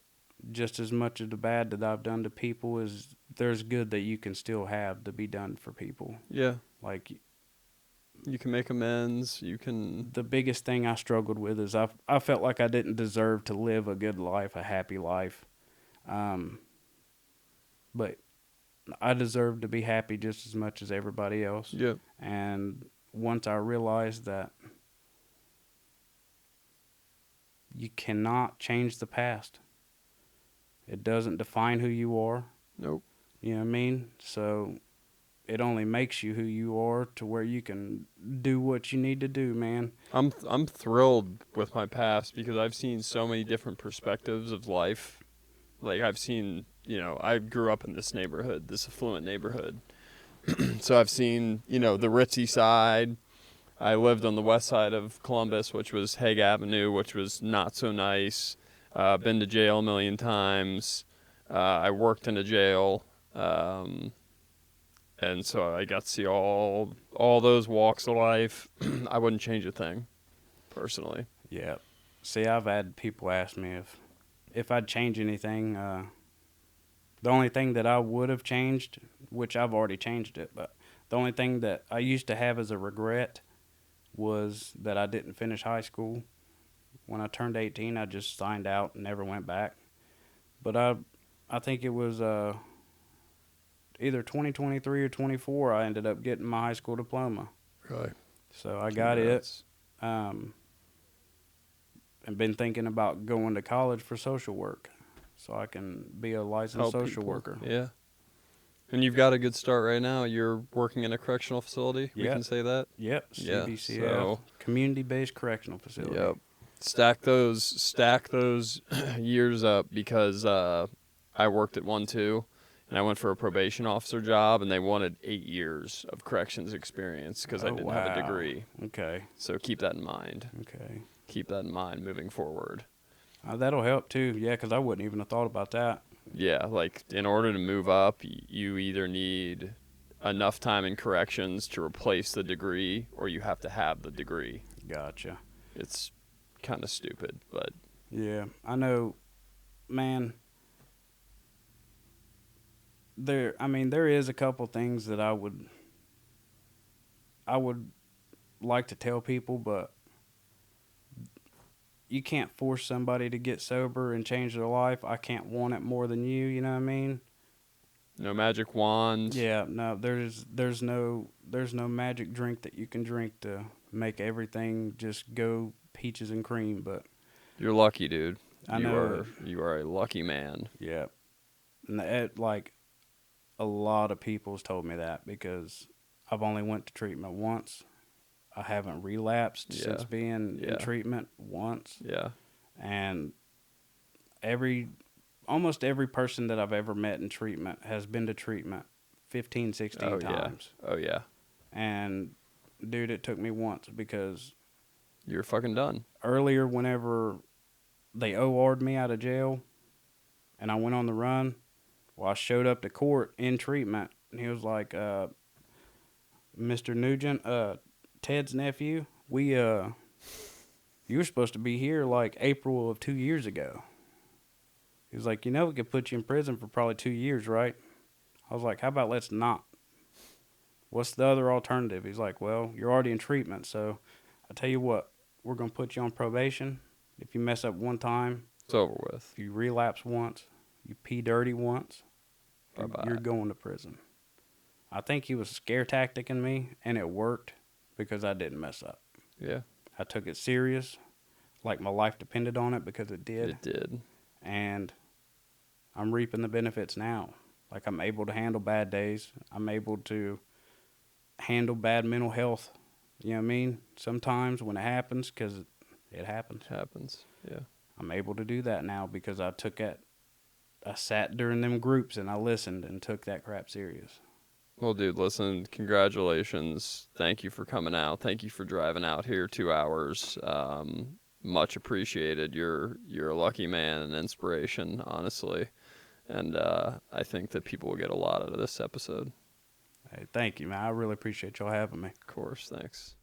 just as much of the bad that I've done to people is there's good that you can still have to be done for people. Yeah. Like, you can make amends. You can. The biggest thing I struggled with is I felt like I didn't deserve to live a good life, a happy life. But I deserve to be happy just as much as everybody else. Yeah. And once I realized that you cannot change the past. It doesn't define who you are. Nope. You know what I mean? So it only makes you who you are to where you can do what you need to do, man. I'm thrilled with my past because I've seen so many different perspectives of life. Like I've seen, I grew up in this neighborhood, this affluent neighborhood. So I've seen, the ritzy side. I lived on the west side of Columbus, which was Hague Avenue, which was not so nice. Been to jail a million times. I worked in a jail. And so I got to see all those walks of life. I wouldn't change a thing, personally. Yeah. See, I've had people ask me if I'd change anything. The only thing that I would have changed, which I've already changed it, but the only thing that I used to have as a regret was that I didn't finish high school. When I turned 18, I just signed out and never went back. But I think it was either 2023 or 24, I ended up getting my high school diploma. Really? So I got it. And been thinking about going to college for social work so I can be a licensed social worker. Yeah. And you've got a good start right now. You're working in a correctional facility. We can say that. Yep. Yeah. CBCF, So, community-based correctional facility. Yep. Stack those years up because I worked at one too, and I went for a probation officer job, and they wanted 8 years of corrections experience because I didn't have a degree. Okay. So keep that in mind. Okay. Keep that in mind moving forward. That'll help too. Yeah, because I wouldn't even have thought about that. Yeah, like in order to move up, you either need enough time in corrections to replace the degree, or you have to have the degree. Gotcha. It's kind of stupid, but yeah, I know, man. There is a couple things that I would like to tell people, but you can't force somebody to get sober and change their life. I can't want it more than you know what I mean? No magic wand. Yeah, no, there's no magic drink that you can drink to make everything just go peaches and cream, but you're lucky, dude. I know you are a lucky man. Yeah. And a lot of people's told me that because I've only went to treatment once. I haven't relapsed since being in treatment once. Yeah. And every almost every person that I've ever met in treatment has been to treatment 15, 16 Oh, times. Yeah. Oh, yeah. And, dude, it took me once because You're fucking done. earlier, whenever they OR'd me out of jail and I went on the run, well, I showed up to court in treatment, and he was like, Mr. Nugent, Ted's nephew, you were supposed to be here like April of 2 years ago. He was like, we could put you in prison for probably 2 years, right? I was like, how about let's not? What's the other alternative? He's like, well, you're already in treatment, so I tell you what, we're going to put you on probation. If you mess up one time, It's over with. if you relapse once, you pee dirty once, Bye-bye. you're going to prison. I think he was scare tacticing me, and it worked because I didn't mess up. Yeah. I took it serious, like my life depended on it, because it did. It did. And I'm reaping the benefits now. Like, I'm able to handle bad days. I'm able to handle bad mental health. You know what I mean? Sometimes when it happens, because it happens. It happens. Yeah. I'm able to do that now because I sat during them groups and I listened and took that crap serious. Well, dude, listen, congratulations. Thank you for coming out. Thank you for driving out here 2 hours. Much appreciated. You're a lucky man and inspiration, honestly. And I think that people will get a lot out of this episode. Hey, thank you, man. I really appreciate y'all having me. Of course, thanks.